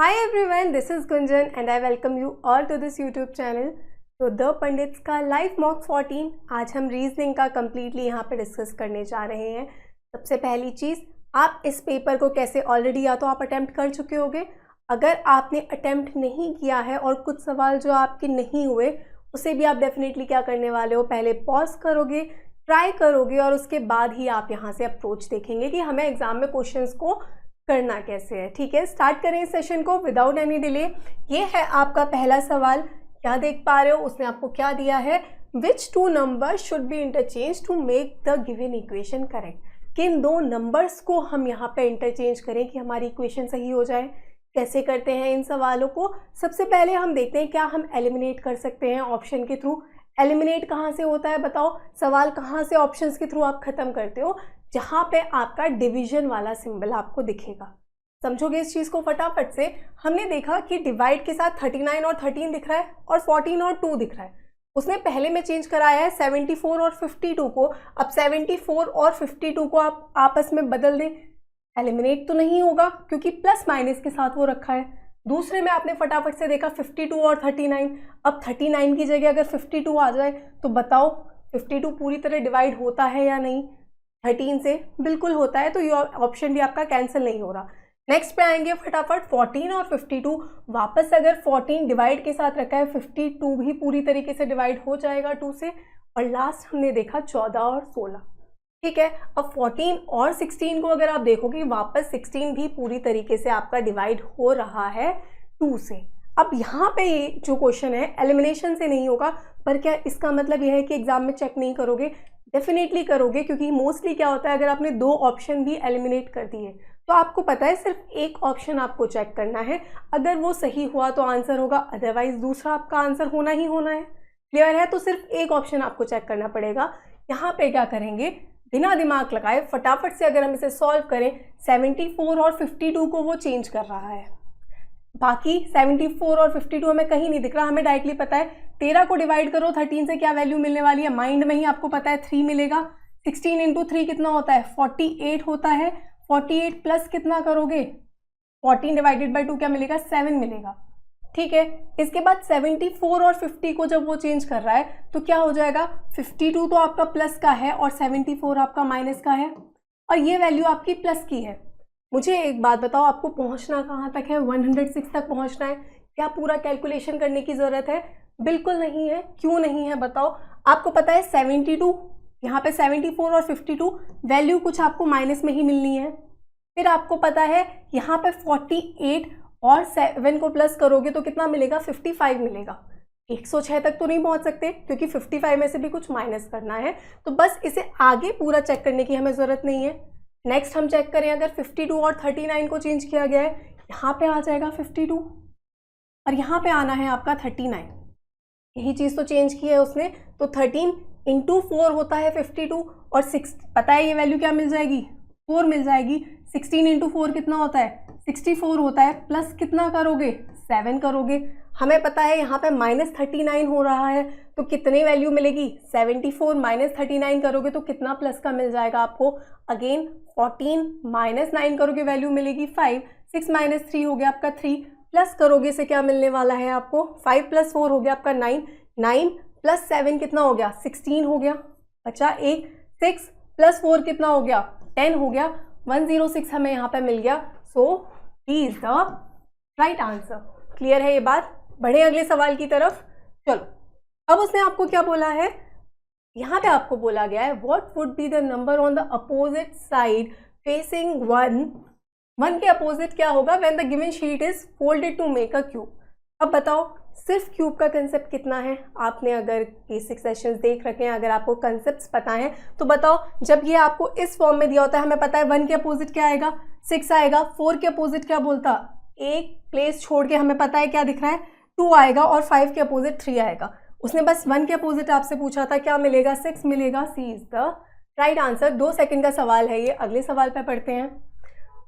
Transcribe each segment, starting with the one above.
Hi everyone, this is Gunjan and I welcome you all to this YouTube channel. तो the pandits का life mock 14 आज हम reasoning का completely यहाँ पे डिस्कस करने जा रहे हैं। सबसे पहली चीज़, आप इस पेपर को कैसे ऑलरेडी या तो आप अटैम्प्ट कर चुके होंगे, अगर आपने अटैम्प्ट नहीं किया है और कुछ सवाल जो आपके नहीं हुए उसे भी आप डेफिनेटली क्या करने वाले हो, पहले पॉज करोगे, ट्राई करोगे और उसके बाद ही आप यहाँ से अप्रोच देखेंगे कि हमें एग्जाम में क्वेश्चंस को करना कैसे है। ठीक है, स्टार्ट करें इस सेशन को विदाउट एनी डिले। ये है आपका पहला सवाल, क्या देख पा रहे हो, उसने आपको क्या दिया है, which two number should be interchange to make the given equation correct. किन दो नंबर्स को हम यहाँ पे इंटरचेंज करें कि हमारी इक्वेशन सही हो जाए। कैसे करते हैं इन सवालों को, सबसे पहले हम देखते हैं क्या हम एलिमिनेट कर सकते हैं ऑप्शन के थ्रू। एलिमिनेट कहाँ से होता है बताओ, सवाल कहाँ से ऑप्शंस के थ्रू आप खत्म करते हो, जहाँ पे आपका डिवीजन वाला सिंबल आपको दिखेगा। समझोगे इस चीज़ को फटाफट से। हमने देखा कि डिवाइड के साथ 39 और 13 दिख रहा है और 14 और 2 दिख रहा है। उसने पहले में चेंज कराया है 74 और 52 को। अब 74 और 52 को आप आपस में बदल दें, एलिमिनेट तो नहीं होगा क्योंकि प्लस माइनस के साथ वो रखा है। दूसरे में आपने फटाफट से देखा 52 और 39। अब 39 की जगह अगर 52 आ जाए तो बताओ 52 पूरी तरह डिवाइड होता है या नहीं, 13 से बिल्कुल होता है, तो ये ऑप्शन भी आपका कैंसिल नहीं हो रहा। नेक्स्ट पे आएंगे फटाफट 14 और 52। वापस अगर 14 डिवाइड के साथ रखा है, 52 भी पूरी तरीके से डिवाइड हो जाएगा 2 से। और लास्ट हमने देखा 14 और 16। ठीक है, अब 14 और 16 को अगर आप देखोगे, वापस 16 भी पूरी तरीके से आपका डिवाइड हो रहा है 2 से। अब यहाँ पे जो क्वेश्चन है एलिमिनेशन से नहीं होगा, पर क्या इसका मतलब यह है कि एग्जाम में चेक नहीं करोगे? डेफिनेटली करोगे, क्योंकि मोस्टली क्या होता है, अगर आपने 2 ऑप्शन भी एलिमिनेट कर दिए तो आपको पता है सिर्फ एक ऑप्शन आपको चेक करना है। अगर वो सही हुआ तो आंसर होगा, अदरवाइज दूसरा आपका आंसर होना ही होना है। क्लियर है? तो सिर्फ एक ऑप्शन आपको चेक करना पड़ेगा। यहाँ पे क्या करेंगे, बिना दिमाग लगाए फटाफट से अगर हम इसे सॉल्व करें, 74 और 52 को वो चेंज कर रहा है। बाकी 74 और 52 हमें कहीं नहीं दिख रहा, हमें डायरेक्टली पता है 13 को डिवाइड करो 13 से क्या वैल्यू मिलने वाली है, माइंड में ही आपको पता है 3 मिलेगा। 16 इंटू 3 कितना होता है, 48 होता है। 48 प्लस कितना करोगे, 14 डिवाइडेड बाई 2 क्या मिलेगा, 7 मिलेगा। ठीक है, इसके बाद 74 और 50 को जब वो चेंज कर रहा है तो क्या हो जाएगा, 52 तो आपका प्लस का है और 74 आपका माइनस का है, और ये वैल्यू आपकी प्लस की है। मुझे एक बात बताओ, आपको पहुंचना कहाँ तक है, 106 तक पहुंचना है। क्या पूरा कैलकुलेशन करने की ज़रूरत है? बिल्कुल नहीं है। क्यों नहीं है बताओ? आपको पता है 72, यहाँ पे 74 और 52 वैल्यू कुछ आपको माइनस में ही मिलनी है। फिर आपको पता है यहाँ पे 48 और 7 को प्लस करोगे तो कितना मिलेगा, 55 मिलेगा। 106 तक तो नहीं पहुँच सकते क्योंकि 55 में से भी कुछ माइनस करना है, तो बस इसे आगे पूरा चेक करने की हमें ज़रूरत नहीं है। नेक्स्ट हम चेक करें, अगर 52 और 39 को चेंज किया गया है, यहाँ पे आ जाएगा 52 और यहाँ पे आना है आपका 39। यही चीज़ तो चेंज की है उसने, तो 13 इंटू 4 होता है 52 और 6 पता है ये वैल्यू क्या मिल जाएगी, 4 मिल जाएगी। 16 इंटू 4 कितना होता है, 64 होता है। प्लस कितना करोगे, 7 करोगे। हमें पता है यहाँ पे -39 हो रहा है, तो कितनी वैल्यू मिलेगी, 74 -39 करोगे तो कितना प्लस का मिल जाएगा आपको, अगेन 14 -9 करोगे वैल्यू मिलेगी 5। 6 - 3 हो गया आपका 3, प्लस करोगे से क्या मिलने वाला है आपको, 5 + 4 हो गया आपका 9, 9 + 7 कितना हो गया, 16 हो गया। बचा एक, 6 + 4 कितना हो गया, 10 हो गया। 106 हमें यहाँ पे मिल गया। So he is the right answer. Clear है ये बात? बढ़े अगले सवाल की तरफ। चलो, अब उसने आपको क्या बोला है, यहाँ पे आपको बोला गया है what would be the number on the opposite side facing 1। 1 के अपोजिट क्या होगा when the given sheet is folded to make a cube. अब बताओ सिर्फ क्यूब का कंसेप्ट कितना है, आपने अगर बेसिक सेशंस देख रखे हैं, अगर आपको कंसेप्ट्स पता हैं तो बताओ, जब ये आपको इस फॉर्म में दिया होता है, हमें पता है 1 के अपोजिट क्या आएगा, 6 आएगा। 4 के अपोजिट क्या बोलता, एक प्लेस छोड़ के हमें पता है क्या दिख रहा है, 2 आएगा। और 5 के अपोजिट 3 आएगा। उसने बस 1 के अपोजिट आपसे पूछा था, क्या मिलेगा, 6 मिलेगा। C is the right answer. 2 second का सवाल है ये, अगले सवाल पे पढ़ते हैं।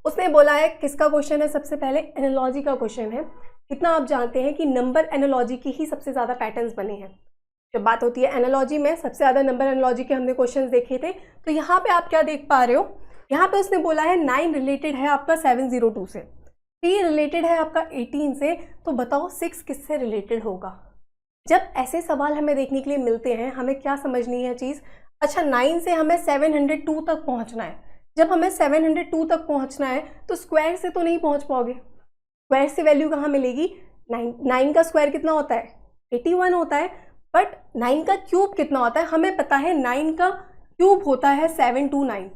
उसने बोला है, किसका क्वेश्चन है, सबसे पहले एनालॉजी का क्वेश्चन है। कितना आप जानते हैं कि नंबर एनालॉजी की ही सबसे ज़्यादा पैटर्न्स बने हैं। जब बात होती है एनालॉजी में, सबसे ज़्यादा नंबर एनालॉजी के हमने क्वेश्चंस देखे थे। तो यहाँ पे आप क्या देख पा रहे हो, यहाँ पे उसने बोला है 9 रिलेटेड है आपका 702 से। 3 रिलेटेड है आपका 18 से, तो बताओ 6 किससे रिलेटेड होगा। जब ऐसे सवाल हमें देखने के लिए मिलते हैं, हमें क्या समझनी है चीज़, अच्छा 9 से हमें 702 तक पहुंचना है। जब हमें 702 तक पहुंचना है तो स्क्वायर से तो नहीं पहुंच पाओगे, स्क्वायर से वैल्यू कहाँ मिलेगी। 9 का स्क्वायर कितना होता है, 81 होता है, बट 9 का क्यूब कितना होता है हमें पता है, 9 का क्यूब होता है 729।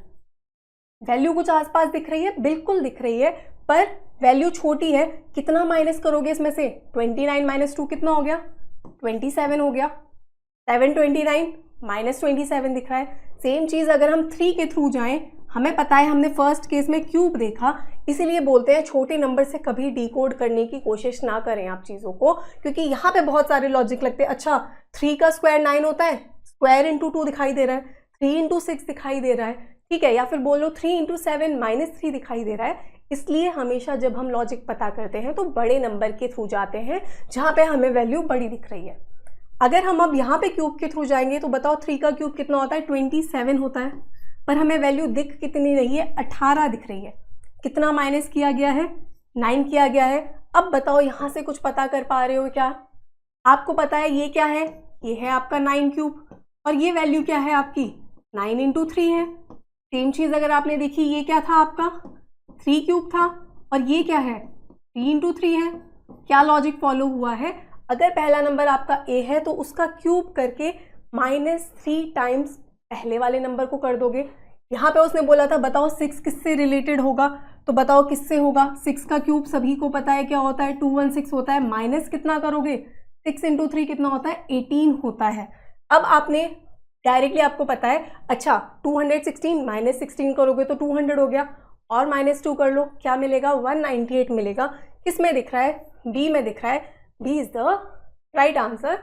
वैल्यू कुछ आसपास दिख रही है, बिल्कुल दिख रही है, पर वैल्यू छोटी है। कितना माइनस करोगे इसमें से, 29 माइनस 2 कितना हो गया, 27 हो गया। 729 माइनस 27 दिख रहा है। सेम चीज़ अगर हम 3 के थ्रू जाएं, हमें पता है हमने फर्स्ट केस में क्यूब देखा, इसीलिए बोलते हैं छोटे नंबर से कभी डिकोड करने की कोशिश ना करें आप चीज़ों को, क्योंकि यहाँ पे बहुत सारे लॉजिक लगते हैं। अच्छा 3 का स्क्वायर 9 होता है, स्क्वायर इंटू 2 दिखाई दे रहा है, 3 इंटू 6 दिखाई दे रहा है, ठीक है, या फिर बोलो 3 इंटू 7 माइनस 3 दिखाई दे रहा है। इसलिए हमेशा जब हम लॉजिक पता करते हैं तो बड़े नंबर के थ्रू जाते हैं जहाँ पे हमें वैल्यू बड़ी दिख रही है। अगर हम अब यहाँ पे क्यूब के थ्रू जाएंगे तो बताओ 3 का क्यूब कितना होता है, 27 होता है, पर हमें वैल्यू दिख कितनी रही है, 18 दिख रही है। कितना माइनस किया गया है, 9 किया गया है। अब बताओ यहाँ से कुछ पता कर पा रहे हो क्या, आपको पता है ये क्या है, ये है आपका 9 क्यूब, और ये वैल्यू क्या है आपकी 9 इंटू 3 है। सेम चीज़ अगर आपने देखी, ये क्या था आपका 3 क्यूब था, और ये क्या है 3 इंटू 3 है। क्या लॉजिक फॉलो हुआ है, अगर पहला नंबर आपका a है तो उसका क्यूब करके -3 टाइम्स पहले वाले नंबर को कर दोगे। यहाँ पे उसने बोला था बताओ 6 किससे रिलेटेड होगा, तो बताओ किससे होगा, 6 का क्यूब सभी को पता है क्या होता है, 216 होता है, माइनस कितना करोगे, 6 इंटू 3 कितना होता है, 18 होता है। अब आपने डायरेक्टली आपको पता है, अच्छा 216 माइनस 16 करोगे तो 200 हो गया, और -2 कर लो, क्या मिलेगा 198 मिलेगा। किस में दिख रहा है, बी में दिख रहा है, B is the right answer.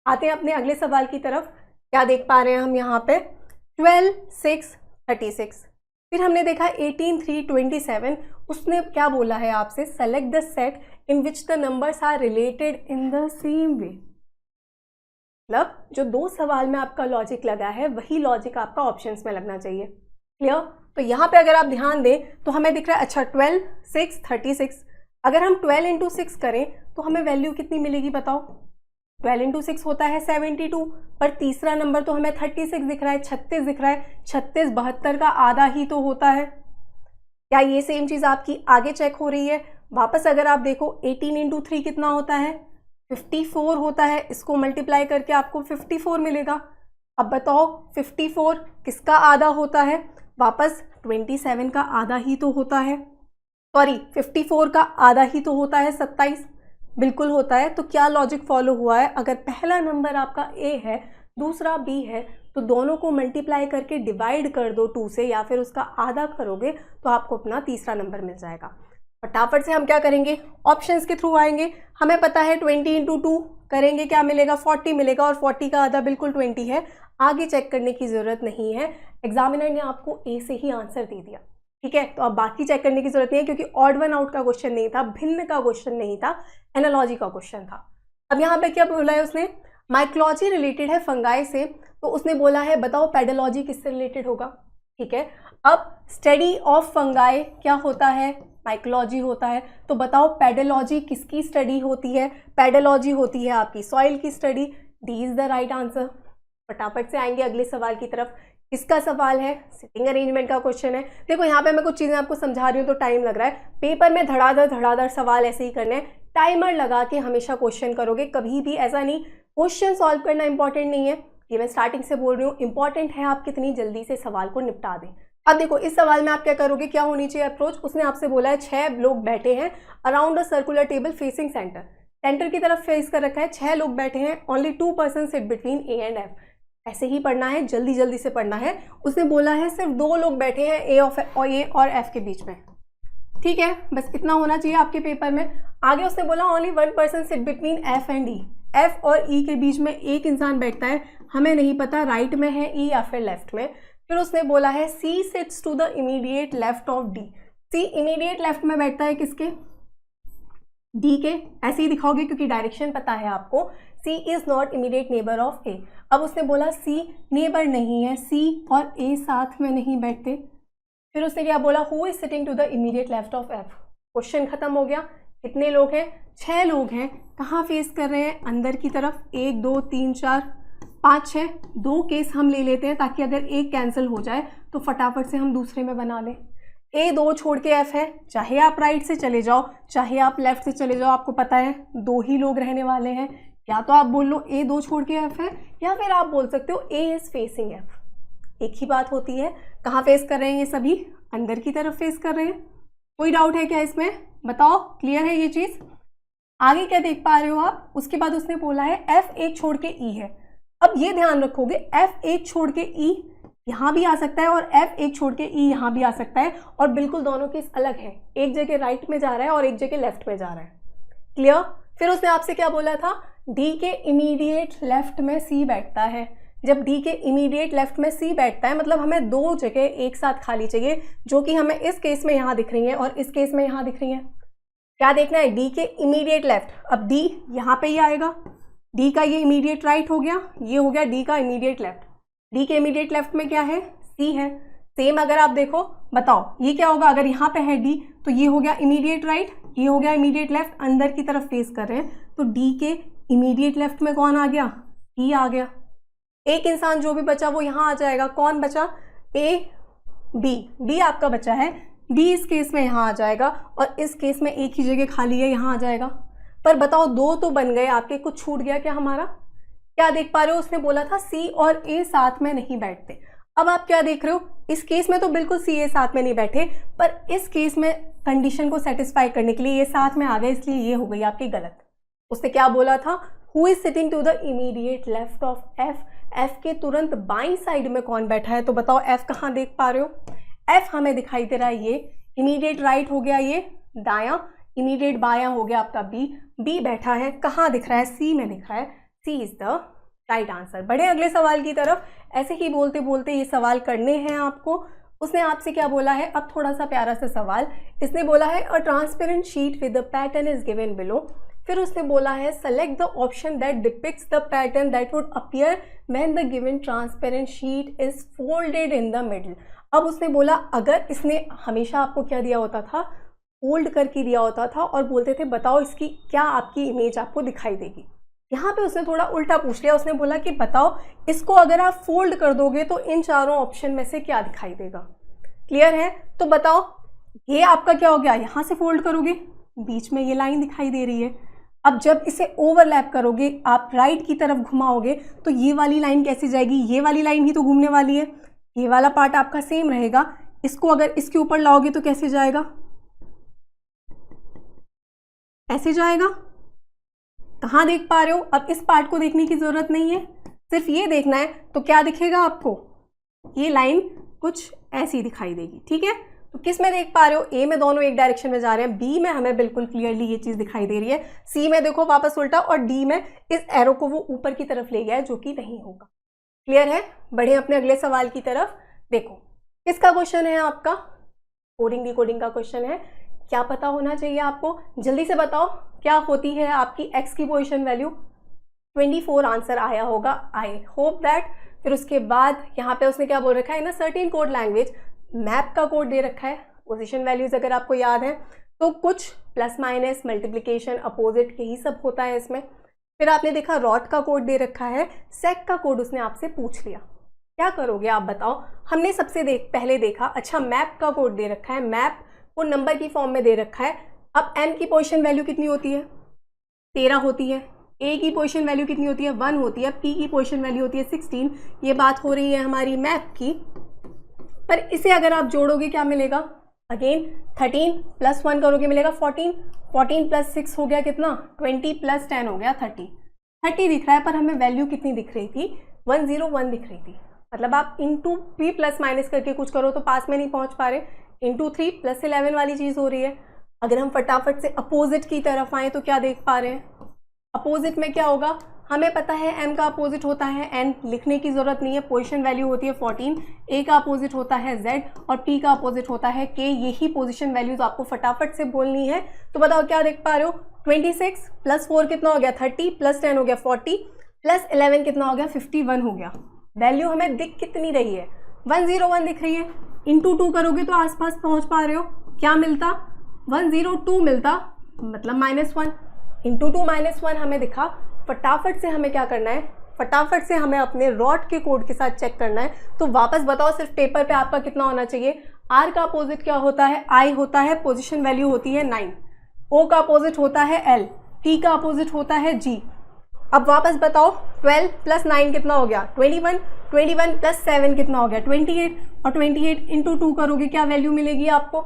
आते हैं अपने अगले सवाल की तरफ। क्या देख पा रहे हैं हम यहाँ पे, 12 6 36, फिर हमने देखा 18 3 27। उसने क्या बोला है आपसे, select the set in which the numbers are related in the same way. मतलब जो 2 सवाल में आपका लॉजिक लगा है वही लॉजिक आपका ऑप्शंस में लगना चाहिए। क्लियर। तो यहाँ पे अगर आप ध्यान दें तो हमें दिख रहा है, अच्छा 12 6 36, अगर हम 12 इंटू 6 करें तो हमें वैल्यू कितनी मिलेगी बताओ, 12 इंटू 6 होता है 72, पर तीसरा नंबर तो हमें 36 दिख रहा है, 36 दिख रहा है, 36 72 का आधा ही तो होता है। क्या ये सेम चीज़ आपकी आगे चेक हो रही है। वापस अगर आप देखो 18 इंटू 3 कितना होता है, 54 होता है, इसको मल्टीप्लाई करके आपको 54 मिलेगा। अब बताओ 54 किसका आधा होता है, वापस 27 का आधा ही तो होता है, सॉरी 54 का आधा ही तो होता है 27, बिल्कुल होता है। तो क्या लॉजिक फॉलो हुआ है, अगर पहला नंबर आपका ए है दूसरा बी है तो दोनों को मल्टीप्लाई करके डिवाइड कर दो 2 से, या फिर उसका आधा करोगे तो आपको अपना तीसरा नंबर मिल जाएगा। फटाफट से हम क्या करेंगे, ऑप्शंस के थ्रू आएंगे। हमें पता है 20 इंटू 2 करेंगे क्या मिलेगा, 40 मिलेगा, और 40 का आधा बिल्कुल 20 है, आगे चेक करने की ज़रूरत नहीं है, एग्जामिनर ने आपको ए से ही आंसर दे दिया, ठीक है। तो अब बाकी चेक करने की जरूरत नहीं है, क्योंकि ऑड वन आउट का क्वेश्चन नहीं था, भिन्न का क्वेश्चन नहीं था, एनालॉजी का क्वेश्चन था। अब यहाँ पे क्या बोला है उसने, माइकोलॉजी रिलेटेड है फंगाई से, तो उसने बोला है बताओ पेडोलॉजी किससे रिलेटेड होगा, ठीक है। अब स्टडी ऑफ फंगाई क्या होता है, माइकोलॉजी होता है, तो बताओ पेडोलॉजी किसकी स्टडी होती है, पेडोलॉजी होती है आपकी सॉइल की study, D is the right answer. फटाफट से आएंगे अगले सवाल की तरफ। इसका सवाल है, सिटिंग अरेंजमेंट का क्वेश्चन है। देखो यहाँ पे मैं कुछ चीज़ें आपको समझा रही हूँ तो टाइम लग रहा है, पेपर में धड़ाधड़ सवाल ऐसे ही करने हैं, टाइमर लगा के हमेशा क्वेश्चन करोगे, कभी भी ऐसा नहीं क्वेश्चन सॉल्व करना इंपॉर्टेंट नहीं है, ये मैं स्टार्टिंग से बोल रही हूँ, इंपॉर्टेंट है आप कितनी जल्दी से सवाल को निपटा दें। अब देखो इस सवाल में आप क्या करोगे, क्या होनी चाहिए अप्रोच, उसने आपसे बोला है 6 लोग बैठे हैं around a circular table facing centre, centre की तरफ फेस कर रखा है, 6 लोग बैठे हैं, only 2 person sit between A and F. ऐसे ही पढ़ना है, जल्दी जल्दी से पढ़ना है। उसने बोला है सिर्फ 2 लोग बैठे हैं ए और एफ के बीच में, ठीक है, बस इतना होना चाहिए आपके पेपर में। आगे उसने बोला only 1 person sit between F and E, F और ई के बीच में एक इंसान बैठता है, हमें नहीं पता राइट में है ई या फिर लेफ्ट में। फिर उसने बोला है C sits to the immediate left of D, C immediate left में बैठता है किसके, डी के, ऐसे ही दिखाओगे क्योंकि डायरेक्शन पता है आपको। C is not immediate neighbour of A, अब उसने बोला सी नेबर नहीं है, सी और ए साथ में नहीं बैठते। फिर उसने क्या बोला, who is sitting to the immediate left of F, question खत्म हो गया। कितने लोग हैं? 6 लोग हैं। कहाँ फेस कर रहे हैं? अंदर की तरफ। 1 2 3 4 5 6। 2 केस हम ले लेते हैं ताकि अगर एक कैंसिल हो जाए तो फटाफट से हम दूसरे में बना लें। A2 छोड़ के F है, चाहे आप राइट से चले जाओ चाहे आप लेफ्ट से चले जाओ, आपको पता है 2 ही लोग रहने वाले हैं। या तो आप बोल लो A2 छोड़ के F है, या फिर आप बोल सकते हो A इज फेसिंग F। एक ही बात होती है। कहाँ फेस कर रहे हैं ये सभी? अंदर की तरफ फेस कर रहे हैं। कोई डाउट है क्या इसमें? बताओ, क्लियर है ये चीज? आगे क्या देख पा रहे हो आप? उसके बाद उसने बोला है F1 छोड़ के E है। अब ये ध्यान रखोगे, F1 छोड़ के E यहाँ भी आ सकता है और F1 छोड़ के E यहाँ भी आ सकता है, और बिल्कुल दोनों केस अलग है। एक जगह राइट में जा रहा है और एक जगह लेफ्ट में जा रहा है। क्लियर? फिर उसने आपसे क्या बोला था? D के इमीडिएट लेफ्ट में C बैठता है। जब D के इमीडिएट लेफ्ट में C बैठता है मतलब हमें 2 जगह एक साथ खाली चाहिए, जो कि हमें इस केस में यहाँ दिख रही है और इस केस में यहाँ दिख रही है। क्या देखना है? D के इमीडिएट लेफ्ट। अब D यहाँ पे ही आएगा। D का ये इमीडिएट राइट हो गया, ये हो गया D का इमीडिएट लेफ्ट। D के इमीडिएट लेफ्ट में क्या है? C है। सेम अगर आप देखो, बताओ ये क्या होगा? अगर यहाँ पे है D तो ये हो गया इमीडिएट राइट, ये हो गया इमीडिएट लेफ्ट, अंदर की तरफ फेस कर रहे हैं, तो D के इमीडिएट लेफ्ट में कौन आ गया? E आ गया। एक इंसान जो भी बचा वो यहाँ आ जाएगा। कौन बचा? A B। D आपका बचा है, D इस केस में यहाँ आ जाएगा और इस केस में एक ही जगह खाली है, यहाँ आ जाएगा। पर बताओ 2 तो बन गए आपके, कुछ छूट गया क्या हमारा? क्या देख पा रहे हो? उसने बोला था C और A साथ में नहीं बैठते। अब आप क्या देख रहे हो? इस केस में तो बिल्कुल C A साथ में नहीं बैठे, पर इस केस में कंडीशन को सेटिस्फाई करने के लिए ये साथ में आ गए, इसलिए ये हो गई आपकी गलत। उसने क्या बोला था? Who is sitting to the immediate left of F। F के तुरंत बाईं साइड में कौन बैठा है? तो बताओ F कहाँ देख पा रहे हो? F हमें दिखाई दे रहा है ये इमीडिएट राइट हो गया, ये दायां, इमीडिएट बायां हो गया आपका B। B बैठा है कहाँ दिख रहा है? C में दिख रहा है। C is the right answer. बढ़े अगले सवाल की तरफ। ऐसे ही बोलते बोलते ये सवाल करने हैं आपको। उसने आपसे क्या बोला है? अब थोड़ा सा प्यारा सा सवाल। इसने बोला है a transparent sheet with the pattern is given below. फिर उसने बोला है select the option that depicts the pattern that would appear when the given transparent sheet is folded in the middle. अब उसने बोला अगर इसने हमेशा आपको क्या दिया होता था? फोल्ड करके दिया होता था और बोलते थे बताओ इसकी क्या आपकी इमेज आपको दिखाई देगी। यहाँ पे उसने थोड़ा उल्टा पूछ लिया। उसने बोला कि बताओ इसको अगर आप फोल्ड कर दोगे तो इन चारों ऑप्शन में से क्या दिखाई देगा। क्लियर है? तो बताओ ये आपका क्या हो गया? यहाँ से फोल्ड करोगे, बीच में ये लाइन दिखाई दे रही है। अब जब इसे ओवरलैप करोगे, आप राइट की तरफ घुमाओगे तो ये वाली लाइन कैसे जाएगी? ये वाली लाइन ही तो घूमने वाली है। ये वाला पार्ट आपका सेम रहेगा। इसको अगर इसके ऊपर लाओगे तो कैसे जाएगा? ऐसे जाएगा। कहाँ देख पा रहे हो? अब इस पार्ट को देखने की जरूरत नहीं है, सिर्फ ये देखना है। तो क्या दिखेगा आपको? ये लाइन कुछ ऐसी दिखाई देगी। ठीक है, तो किस में देख पा रहे हो? ए में दोनों एक डायरेक्शन में जा रहे हैं, बी में हमें बिल्कुल क्लियरली ये चीज दिखाई दे रही है, सी में देखो वापस उल्टा, और डी में इस एरो को वो ऊपर की तरफ ले गया है जो कि नहीं होगा। क्लियर है? बढ़े अपने अगले सवाल की तरफ। देखो किसका क्वेश्चन है आपका? कोडिंग डिकोडिंग का क्वेश्चन है। क्या पता होना चाहिए आपको? जल्दी से बताओ क्या होती है आपकी x की पोजीशन वैल्यू? 24 आंसर आया होगा, आई होप दैट। फिर उसके बाद यहाँ पे उसने क्या बोल रखा है ना, सर्टेन कोड लैंग्वेज, मैप का कोड दे रखा है। पोजीशन वैल्यूज अगर आपको याद है तो कुछ प्लस माइनस मल्टीप्लिकेशन अपोजिट यही सब होता है इसमें। फिर आपने देखा रॉट का कोड दे रखा है, सेक का कोड उसने आपसे पूछ लिया। क्या करोगे आप बताओ? हमने सबसे पहले देखा, अच्छा मैप का कोड दे रखा है, मैप को नंबर की फॉर्म में दे रखा है। अब m की पोजीशन वैल्यू कितनी होती है? 13 होती है। a की पोजीशन वैल्यू कितनी होती है? 1 होती है। p की पोजीशन वैल्यू होती है 16। ये बात हो रही है हमारी मैप की। पर इसे अगर आप जोड़ोगे क्या मिलेगा? अगेन 13 प्लस 1 करोगे मिलेगा 14। 14 प्लस 6 हो गया कितना? 20 प्लस 10 हो गया 30। 30 दिख रहा है, पर हमें वैल्यू कितनी दिख रही थी? 101 दिख रही थी। मतलब आप इंटू भी प्लस माइनस करके कुछ करो तो पास में नहीं पहुंच पा रहे। इंटू 3 प्लस 11 वाली चीज़ हो रही है। अगर हम फटाफट से अपोजिट की तरफ आए तो क्या देख पा रहे हैं? अपोजिट में क्या होगा? हमें पता है m का अपोजिट होता है n, लिखने की जरूरत नहीं है। पोजीशन वैल्यू होती है 14। a का अपोजिट होता है z और p का अपोजिट होता है k। यही पोजीशन वैल्यूज आपको फटाफट से बोलनी है। तो बताओ क्या देख पा रहे हो? 26 प्लस 4 कितना हो गया? 30 प्लस 10 हो गया 40 प्लस 11 कितना हो गया? 51 हो गया। वैल्यू हमें दिख कितनी रही है? 101 दिख रही है। इंटू 2 करोगे तो आसपास पहुंच पा रहे हो। क्या मिलता? 102 मिलता, मतलब -1 इंटू 2 -1 हमें दिखा। फटाफट से हमें क्या करना है, फटाफट से हमें अपने रॉड के कोड के साथ चेक करना है। तो वापस बताओ, सिर्फ पेपर पे आपका कितना होना चाहिए। आर का अपोजिट क्या होता है, आई होता है, पोजीशन वैल्यू होती है 9। ओ का अपोजिट होता है एल, टी का अपोजिट होता है जी। अब वापस बताओ, 12 + 9 कितना हो गया, 21, 21 + 7 कितना हो गया, 28, और 28 इंटू 2 करोगे, क्या वैल्यू मिलेगी आपको,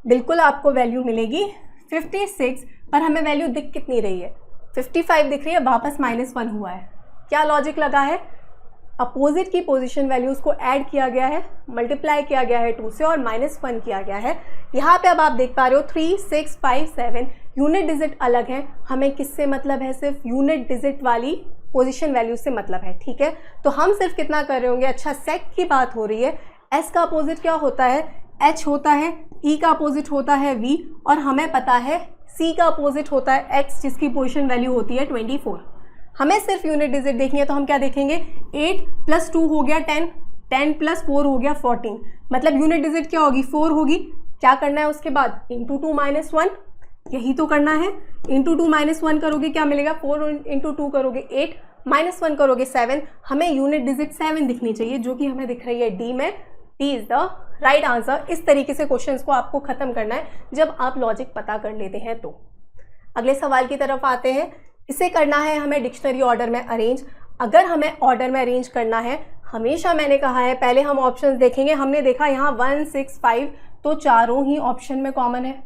बिल्कुल आपको वैल्यू मिलेगी 56। पर हमें वैल्यू दिख कितनी रही है, 55 दिख रही है, वापस -1 हुआ है। क्या लॉजिक लगा है, अपोजिट की पोजीशन वैल्यूज को ऐड किया गया है, मल्टीप्लाई किया गया है 2 से और -1 किया गया है। यहाँ पे अब आप देख पा रहे हो 3, 6, 5, 7 यूनिट डिजिट अलग है। हमें किससे मतलब है, सिर्फ यूनिट डिजिट वाली पोजीशन वैल्यू से मतलब है, ठीक है। तो हम सिर्फ कितना कर रहे होंगे, अच्छा सेक की बात हो रही है, एस का अपोजिट क्या होता है, एच होता है, ई का अपोजिट होता है वी, और हमें पता है सी का अपोजिट होता है एक्स, जिसकी पोजीशन वैल्यू होती है 24। हमें सिर्फ यूनिट डिजिट देखनी है, तो हम क्या देखेंगे, 8 + 2 हो गया 10, 10 + 4 हो गया 14, मतलब यूनिट डिजिट क्या होगी, 4 होगी। क्या करना है उसके बाद, इंटू 2 -1, यही तो करना है। इंटू 2 -1 करोगे क्या मिलेगा, 4 इंटू 2 करोगे 8, -1 करोगे 7। हमें यूनिट डिजिट 7 दिखनी चाहिए, जो कि हमें दिख रही है डी में। D is the right answer. इस तरीके से क्वेश्चंस को आपको खत्म करना है जब आप लॉजिक पता कर लेते हैं। तो अगले सवाल की तरफ आते हैं। इसे करना है हमें डिक्शनरी ऑर्डर में अरेंज। अगर हमें ऑर्डर में अरेंज करना है, हमेशा मैंने कहा है पहले हम ऑप्शंस देखेंगे। हमने देखा यहाँ 1, 6, 5, तो चारों ही ऑप्शन में कॉमन है,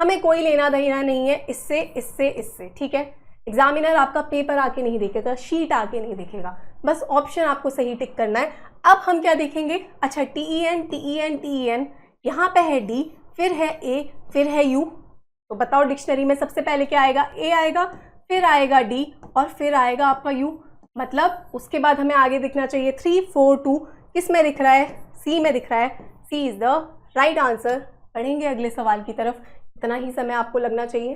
हमें कोई लेना देना नहीं है इससे, इससे, इससे, ठीक है। एग्जामिनर आपका पेपर आके नहीं देखेगा, शीट आके नहीं देखेगा, बस ऑप्शन आपको सही टिक करना है। अब हम क्या देखेंगे, अच्छा TEN, TEN, TEN, यहाँ पे है D, फिर है A, फिर है U। तो बताओ डिक्शनरी में सबसे पहले क्या आएगा, A आएगा, फिर आएगा D, और फिर आएगा आपका U। मतलब उसके बाद हमें आगे दिखना चाहिए 3, 4, 2, किस में दिख रहा है, C में दिख रहा है। C is the right answer. पढ़ेंगे अगले सवाल की तरफ, इतना ही समय आपको लगना चाहिए,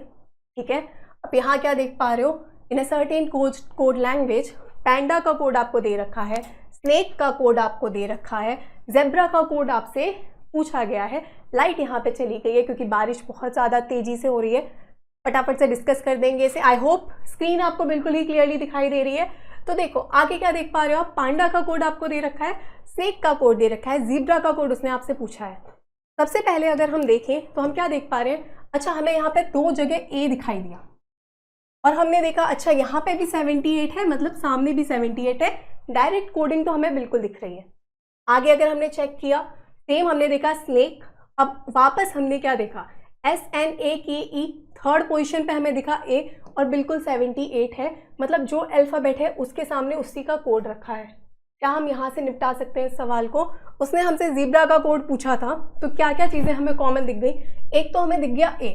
ठीक है। अब यहाँ क्या देख पा रहे हो, इन अ सर्टेन कोड लैंग्वेज, पैंडा का कोड आपको दे रखा है, स्नेक का कोड आपको दे रखा है, जेब्रा का कोड आपसे पूछा गया है। लाइट यहाँ पे चली गई है क्योंकि बारिश बहुत ज़्यादा तेज़ी से हो रही है। फटाफट से डिस्कस कर देंगे इसे। आई होप स्क्रीन आपको बिल्कुल ही क्लियरली दिखाई दे रही है। तो देखो आगे क्या देख पा रहे हो आप, पांडा का कोड आपको दे रखा है, स्नेक का कोड दे रखा है, जीब्रा का कोड उसने आपसे पूछा है। सबसे पहले अगर हम देखें तो हम क्या देख पा रहे हैं, अच्छा हमें यहाँ पे 2 जगह ए दिखाई दिया, और हमने देखा अच्छा यहाँ पे भी 78 है, मतलब सामने भी 78 है। डायरेक्ट कोडिंग तो हमें बिल्कुल दिख रही है। आगे अगर हमने चेक किया, सेम हमने देखा स्नेक। अब वापस हमने क्या देखा, SNAKE, थर्ड पोजीशन पे हमें दिखा ए, और बिल्कुल 78 है, मतलब जो अल्फ़ाबेट है उसके सामने उसी का कोड रखा है। क्या हम यहाँ से निपटा सकते हैं इस सवाल को। उसने हमसे जीब्रा का कोड पूछा था, तो क्या क्या चीज़ें हमें कॉमन दिख गई। एक तो हमें दिख गया ए।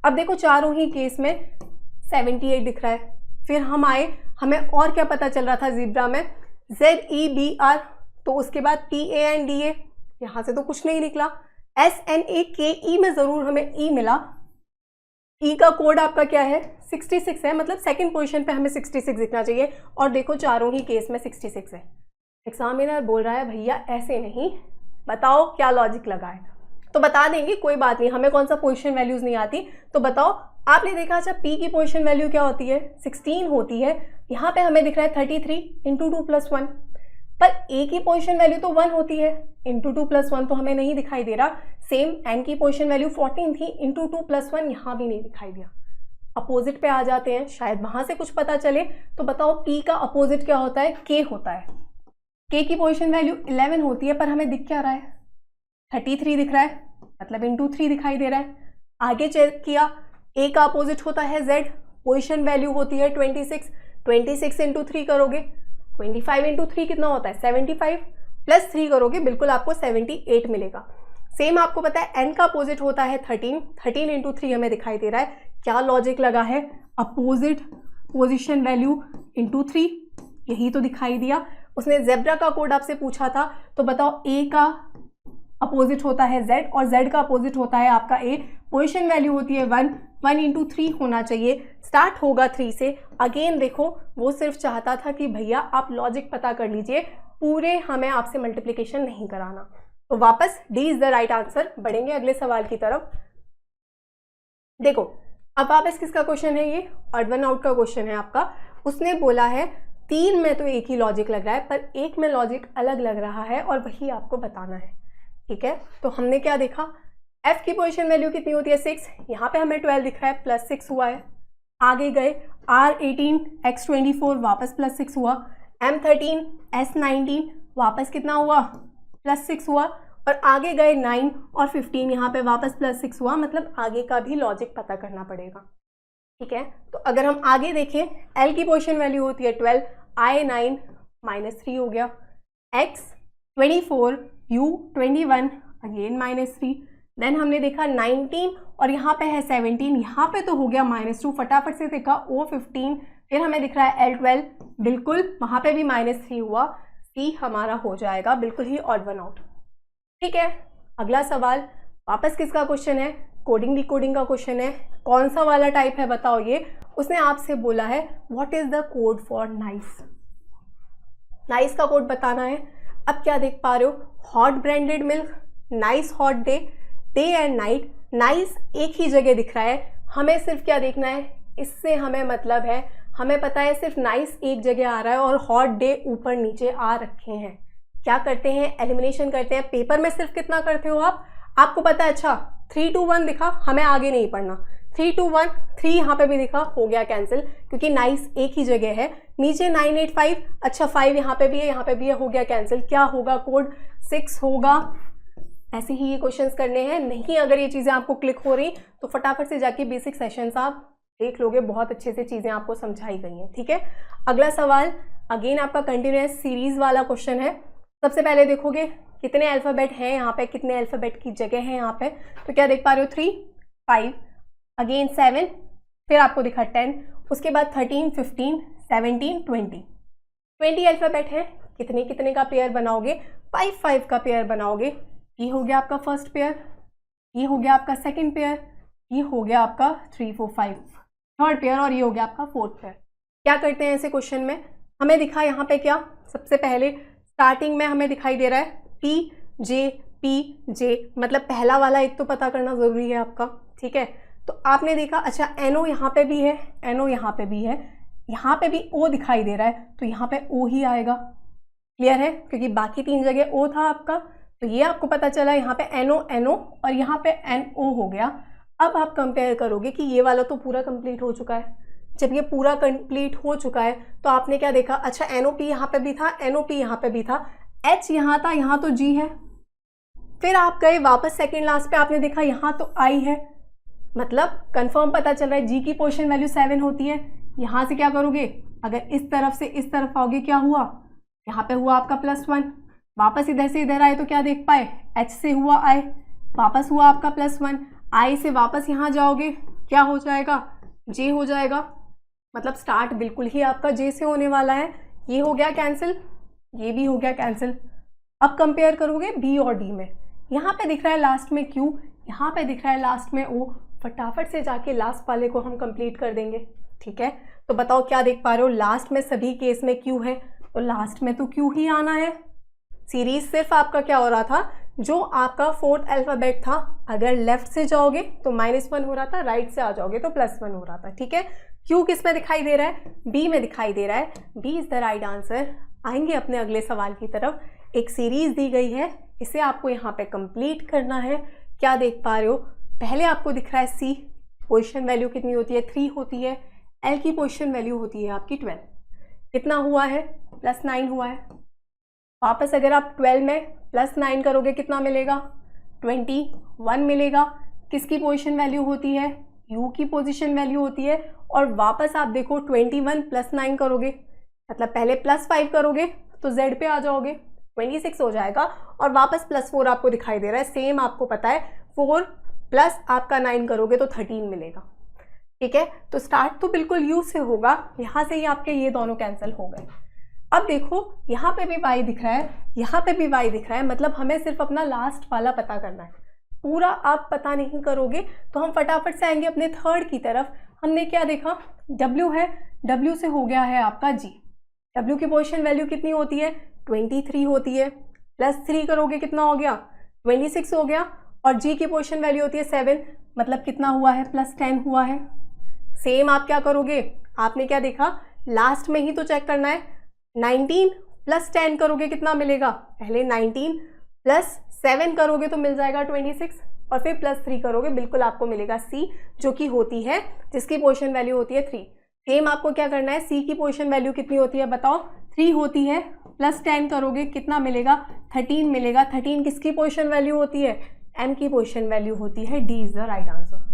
अब देखो चारों ही केस में 78 दिख रहा है। फिर हम आए, हमें और क्या पता चल रहा था जीब्रा में, ZEBR, तो उसके बाद PANDA, यहाँ से तो कुछ नहीं निकला। SNAKE में ज़रूर हमें ई मिला। ई का कोड आपका क्या है, 66 है, मतलब सेकंड पोजीशन पे हमें 66 दिखना चाहिए, और देखो चारों ही केस में 66 है। एग्जामिनर बोल रहा है भैया ऐसे नहीं, बताओ क्या लॉजिक लगा है। तो बता देंगे, कोई बात नहीं, हमें कौन सा पोजीशन वैल्यूज नहीं आती। तो बताओ, आपने देखा अच्छा पी की पोजीशन वैल्यू क्या होती है, 16 होती है। यहाँ पे हमें दिख रहा है 33 इंटू 2 + 1, पर ए की पोजीशन वैल्यू तो 1 होती है, इंटू 2 + 1 तो हमें नहीं दिखाई दे रहा। सेम एन की पोजीशन वैल्यू 14 थी, इंटू 2 + 1 यहाँ भी नहीं दिखाई दिया। अपोजिट पे आ जाते हैं, शायद वहाँ से कुछ पता चले। तो बताओ पी का अपोजिट क्या होता है, के होता है। के की पोजीशन वैल्यू 11 होती है, पर हमें दिख क्या रहा है, 33 दिख रहा है, मतलब इंटू 3 दिखाई दे रहा है। आगे चेक किया, ए का अपोजिट होता है जेड, पोजीशन वैल्यू होती है 26, 26 इंटू 3 करोगे, 25 इंटू 3 कितना होता है 75, प्लस 3 करोगे बिल्कुल आपको 78 मिलेगा। सेम आपको पता है एन का अपोजिट होता है 13, 13 इंटू 3 हमें दिखाई दे रहा है। क्या लॉजिक लगा है, अपोजिट पोजीशन वैल्यू इंटू 3, यही तो दिखाई दिया। उसने जेब्रा का कोड आपसे पूछा था, तो बताओ ए का अपोजिट होता है z और z का अपोजिट होता है आपका a। पोजीशन वैल्यू होती है 1, 1 इंटू 3 होना चाहिए, स्टार्ट होगा 3 से। अगेन देखो वो सिर्फ चाहता था कि भैया आप लॉजिक पता कर लीजिए, पूरे हमें आपसे मल्टीप्लिकेशन नहीं कराना। तो वापस D is the right answer. बढ़ेंगे अगले सवाल की तरफ। देखो अब वापस किसका क्वेश्चन है, ये ऑड वन आउट का क्वेश्चन है आपका। उसने बोला है 3 में तो एक ही लॉजिक लग रहा है, पर एक में लॉजिक अलग लग रहा है और वही आपको बताना है। ठीक है, तो हमने क्या देखा, f की पोजीशन वैल्यू कितनी होती है 6, यहाँ पे हमें 12 दिख रहा है, +6 हुआ है। आगे गए R18 X24 वापस +6 हुआ, M13 S19 वापस कितना हुआ, +6 हुआ, और आगे गए 9 और 15 यहाँ पे वापस +6 हुआ, मतलब आगे का भी लॉजिक पता करना पड़ेगा। ठीक है, तो अगर हम आगे देखें, L की पोजीशन वैल्यू होती है 12, I9 -3 हो गया, X24 U21 अगेन -3, देन हमने देखा 19 और यहाँ पे है 17, यहाँ पे तो हो गया -2, फटाफट से देखा O15, फिर हमें दिख रहा है L12, बिल्कुल वहाँ पे भी -3 हुआ, C हमारा हो जाएगा बिल्कुल ही ऑड वन आउट। ठीक है, अगला सवाल वापस किसका क्वेश्चन है, कोडिंग डिकोडिंग का क्वेश्चन है। कौन सा वाला टाइप है बताओ ये, उसने आपसे बोला है what is the code for nice, nice का कोड बताना है। अब क्या देख पा रहे हो, hot branded milk, nice hot day, day and night, nice एक ही जगह दिख रहा है। हमें सिर्फ क्या देखना है, इससे हमें मतलब है, हमें पता है सिर्फ नाइस एक जगह आ रहा है और हॉट डे ऊपर नीचे आ रखे हैं। क्या करते हैं, एलिमिनेशन करते हैं। पेपर में सिर्फ कितना करते हो आप, आपको पता है, अच्छा 3 2 1 दिखा, हमें आगे नहीं पढ़ना, 3 2 1 3 यहाँ पे भी दिखा, हो गया कैंसिल, क्योंकि नाइस एक ही जगह है। नीचे 9 8 5, अच्छा 5 यहाँ पे भी है, यहाँ पे भी है, हो गया कैंसिल। क्या होगा, कोड 6 होगा। ऐसे ही ये क्वेश्चंस करने हैं। नहीं अगर ये चीज़ें आपको क्लिक हो रही तो फटाफट से जाके बेसिक सेशंस आप देख लोगे, बहुत अच्छे से चीज़ें आपको समझाई गई हैं। ठीक है, अगला सवाल अगेन आपका कंटिन्यूअस सीरीज वाला क्वेश्चन है। सबसे पहले देखोगे कितने अल्फ़ाबेट हैं यहाँ पे, कितने अल्फ़ाबेट की जगह है यहाँ पे, तो क्या देख पा रहे हो, 3 5 अगेन 7, फिर आपको दिखा 10, उसके बाद 13 15 17 20 अल्फ़ाबेट है। कितने कितने का पेयर बनाओगे, 5 5 का पेयर बनाओगे। ये हो गया आपका फर्स्ट पेयर, ये हो गया आपका सेकंड पेयर, ये हो गया आपका 3 4 5 थर्ड पेयर, और ये हो गया आपका फोर्थ पेयर। क्या करते हैं ऐसे क्वेश्चन में, हमें दिखा यहाँ पे क्या, सबसे पहले स्टार्टिंग में हमें दिखाई दे रहा है P J, मतलब पहला वाला एक तो पता करना ज़रूरी है आपका। ठीक है, तो आपने देखा, अच्छा NO यहाँ पे भी है, NO यहाँ पे भी है, यहाँ पे भी O दिखाई दे रहा है, तो यहाँ पे O ही आएगा। क्लियर है, क्योंकि बाकी 3 जगह O था आपका, तो ये आपको पता चला, यहाँ पे NO और यहाँ पे NO हो गया। अब आप कंपेयर करोगे कि ये वाला तो पूरा कंप्लीट हो चुका है। जब ये पूरा कंप्लीट हो चुका है तो आपने क्या देखा, अच्छा NOP यहाँ पे भी था, NOP यहाँ पे भी था, H यहाँ था, यहाँ तो G है। फिर आप गए वापस सेकेंड लास्ट पे, आपने देखा यहाँ तो I है, मतलब कंफर्म पता चल रहा है G की पोजीशन वैल्यू 7 होती है। यहाँ से क्या करोगे, अगर इस तरफ से इस तरफ आओगे, क्या हुआ, यहाँ पे हुआ आपका +1, वापस इधर से इधर आए तो क्या देख पाए, H से हुआ I, वापस हुआ आपका +1, I से वापस यहाँ जाओगे, क्या हो जाएगा, J हो जाएगा, मतलब स्टार्ट बिल्कुल ही आपका J से होने वाला है। ये हो गया कैंसिल, ये भी हो गया कैंसिल। अब कंपेयर करोगे B और D में, यहाँ पे दिख रहा है लास्ट में Q, यहाँ पे दिख रहा है लास्ट में O, फटाफट से जाके लास्ट वाले को हम कंप्लीट कर देंगे। ठीक है, तो बताओ क्या देख पा रहे हो, लास्ट में सभी केस में Q है, तो लास्ट में तो Q ही आना है। सीरीज सिर्फ आपका क्या हो रहा था, जो आपका फोर्थ अल्फ़ाबेट था, अगर लेफ्ट से जाओगे तो -1 हो रहा था, राइट से आ जाओगे तो +1 हो रहा था। ठीक है, Q किस में दिखाई दे रहा है, B में दिखाई दे रहा है, B is the right answer. आएंगे अपने अगले सवाल की तरफ। एक सीरीज दी गई है, इसे आपको यहाँ पे कंप्लीट करना है। क्या देख पा रहे हो, पहले आपको दिख रहा है C, पोजीशन वैल्यू कितनी होती है, 3 होती है। L की पोजीशन वैल्यू होती है आपकी 12, कितना हुआ है, +9 हुआ है। वापस अगर आप 12 में +9 करोगे कितना मिलेगा, 21 मिलेगा। किसकी पोजीशन वैल्यू होती है, U की पोजीशन वैल्यू होती है। और वापस आप देखो 21 + 9 करोगे, मतलब पहले +5 करोगे तो Z पे आ जाओगे, 26 हो जाएगा। और वापस +4 आपको दिखाई दे रहा है, सेम आपको पता है, 4 प्लस आपका 9 करोगे तो 13 मिलेगा। ठीक है, तो स्टार्ट तो बिल्कुल U से होगा, यहाँ से ही आपके ये दोनों कैंसिल हो गए। अब देखो यहाँ पे भी y दिख रहा है, यहाँ पे भी y दिख रहा है, मतलब हमें सिर्फ अपना लास्ट वाला पता करना है। पूरा आप पता नहीं करोगे तो हम फटाफट से आएंगे अपने थर्ड की तरफ। हमने क्या देखा, W है, W से हो गया है आपका G। W की पोजीशन वैल्यू कितनी होती है, 23 होती है। +3 करोगे कितना हो गया, 26 हो गया। और G की पोजीशन वैल्यू होती है 7, मतलब कितना हुआ है, +10 हुआ है। सेम आप क्या करोगे, आपने क्या देखा, लास्ट में ही तो चेक करना है। 19 + 10 करोगे कितना मिलेगा, पहले 19 + 7 करोगे तो मिल जाएगा 26, और फिर +3 करोगे, बिल्कुल आपको मिलेगा C, जो कि होती है, जिसकी पोजीशन वैल्यू होती है 3। सेम आपको क्या करना है, C की पोजीशन वैल्यू कितनी होती है बताओ, 3 होती है, +10 करोगे कितना मिलेगा, 13 मिलेगा। 13 किसकी पोजीशन वैल्यू होती है, M की पोजीशन वैल्यू होती है। D is the right answer.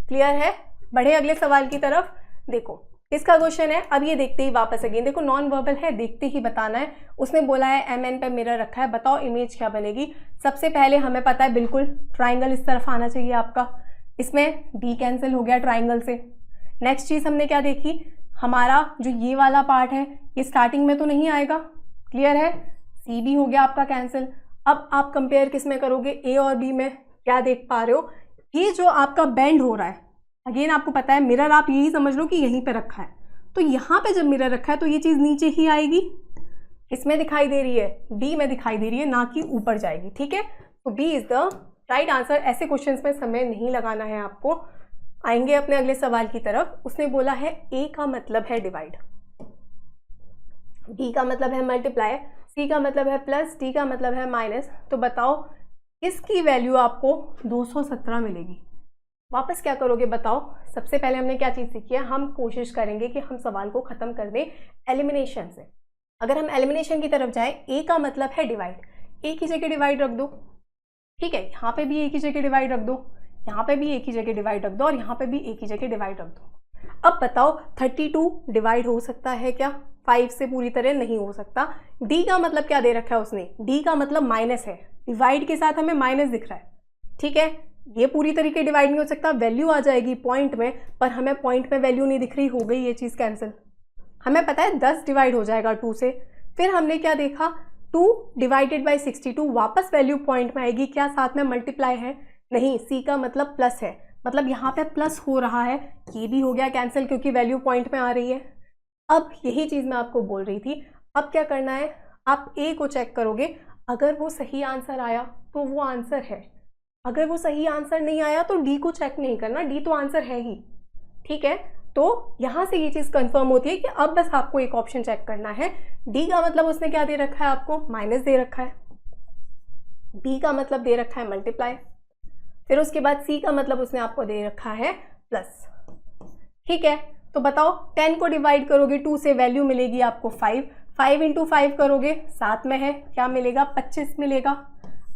Clear है। बढ़े अगले सवाल की तरफ। देखो इसका क्वेश्चन है, अब ये देखते ही वापस अगेन देखो, नॉन वर्बल है, देखते ही बताना है। उसने बोला है MN पे मिरर रखा है, बताओ इमेज क्या बनेगी। सबसे पहले हमें पता है बिल्कुल ट्राइंगल इस तरफ आना चाहिए आपका, इसमें D कैंसिल हो गया ट्राइंगल से। नेक्स्ट चीज़ हमने क्या देखी, हमारा जो ये वाला पार्ट है ये स्टार्टिंग में तो नहीं आएगा, क्लियर है, C भी हो गया आपका कैंसिल। अब आप कंपेयर किस में करोगे, A और B में। क्या देख पा रहे हो, ये जो आपका बेंड हो रहा है, अगेन आपको पता है मिरर आप यही समझ लो कि यहीं पे रखा है, तो यहाँ पे जब मिरर रखा है तो ये चीज़ नीचे ही आएगी, इसमें दिखाई दे रही है, D में दिखाई दे रही है, ना कि ऊपर जाएगी। ठीक है, तो B is the right answer. ऐसे क्वेश्चंस में समय नहीं लगाना है आपको। आएंगे अपने अगले सवाल की तरफ। उसने बोला है A का मतलब है डिवाइड, B का मतलब है मल्टीप्लाई, C का मतलब है प्लस, D का मतलब है माइनस। तो बताओ इसकी वैल्यू आपको 217 मिलेगी। वापस क्या करोगे बताओ, सबसे पहले हमने क्या चीज़ सीखी है, हम कोशिश करेंगे कि हम सवाल को ख़त्म कर दें एलिमिनेशन से। अगर हम एलिमिनेशन की तरफ जाएं, A का मतलब है डिवाइड, A की जगह डिवाइड रख दो, ठीक है, यहाँ पे भी A की जगह डिवाइड रख दो, यहाँ पे भी A की जगह डिवाइड रख दो, और यहाँ पे भी A की जगह डिवाइड रख दो। अब बताओ 32 डिवाइड हो सकता है क्या, 5 से पूरी तरह नहीं हो सकता। D का मतलब क्या दे रखा है उसने, D का मतलब माइनस है, डिवाइड के साथ हमें माइनस दिख रहा है। ठीक है, ये पूरी तरीके डिवाइड नहीं हो सकता, वैल्यू आ जाएगी पॉइंट में, पर हमें पॉइंट में वैल्यू नहीं दिख रही, हो गई ये चीज़ कैंसिल। हमें पता है 10 डिवाइड हो जाएगा 2 से। फिर हमने क्या देखा, 2 डिवाइडेड बाई 62, वापस वैल्यू पॉइंट में आएगी, क्या साथ में मल्टीप्लाई है, नहीं, C का मतलब प्लस है, मतलब यहाँ पे प्लस हो रहा है, ये भी हो गया कैंसिल क्योंकि वैल्यू पॉइंट में आ रही है। अब यही चीज़ मैं आपको बोल रही थी, अब क्या करना है, आप A को चेक करोगे, अगर वो सही आंसर आया तो वो आंसर है, अगर वो सही आंसर नहीं आया तो D को चेक नहीं करना, D तो आंसर है ही। ठीक है, तो यहाँ से ये चीज़ कंफर्म होती है कि अब बस आपको एक ऑप्शन चेक करना है। D का मतलब उसने क्या दे रखा है आपको, माइनस दे रखा है, B का मतलब दे रखा है मल्टीप्लाई, फिर उसके बाद C का मतलब उसने आपको दे रखा है प्लस। ठीक है, तो बताओ 10 को डिवाइड करोगे 2 से, वैल्यू मिलेगी आपको 5, 5 इंटू 5 करोगे, साथ में है क्या मिलेगा, 25 मिलेगा।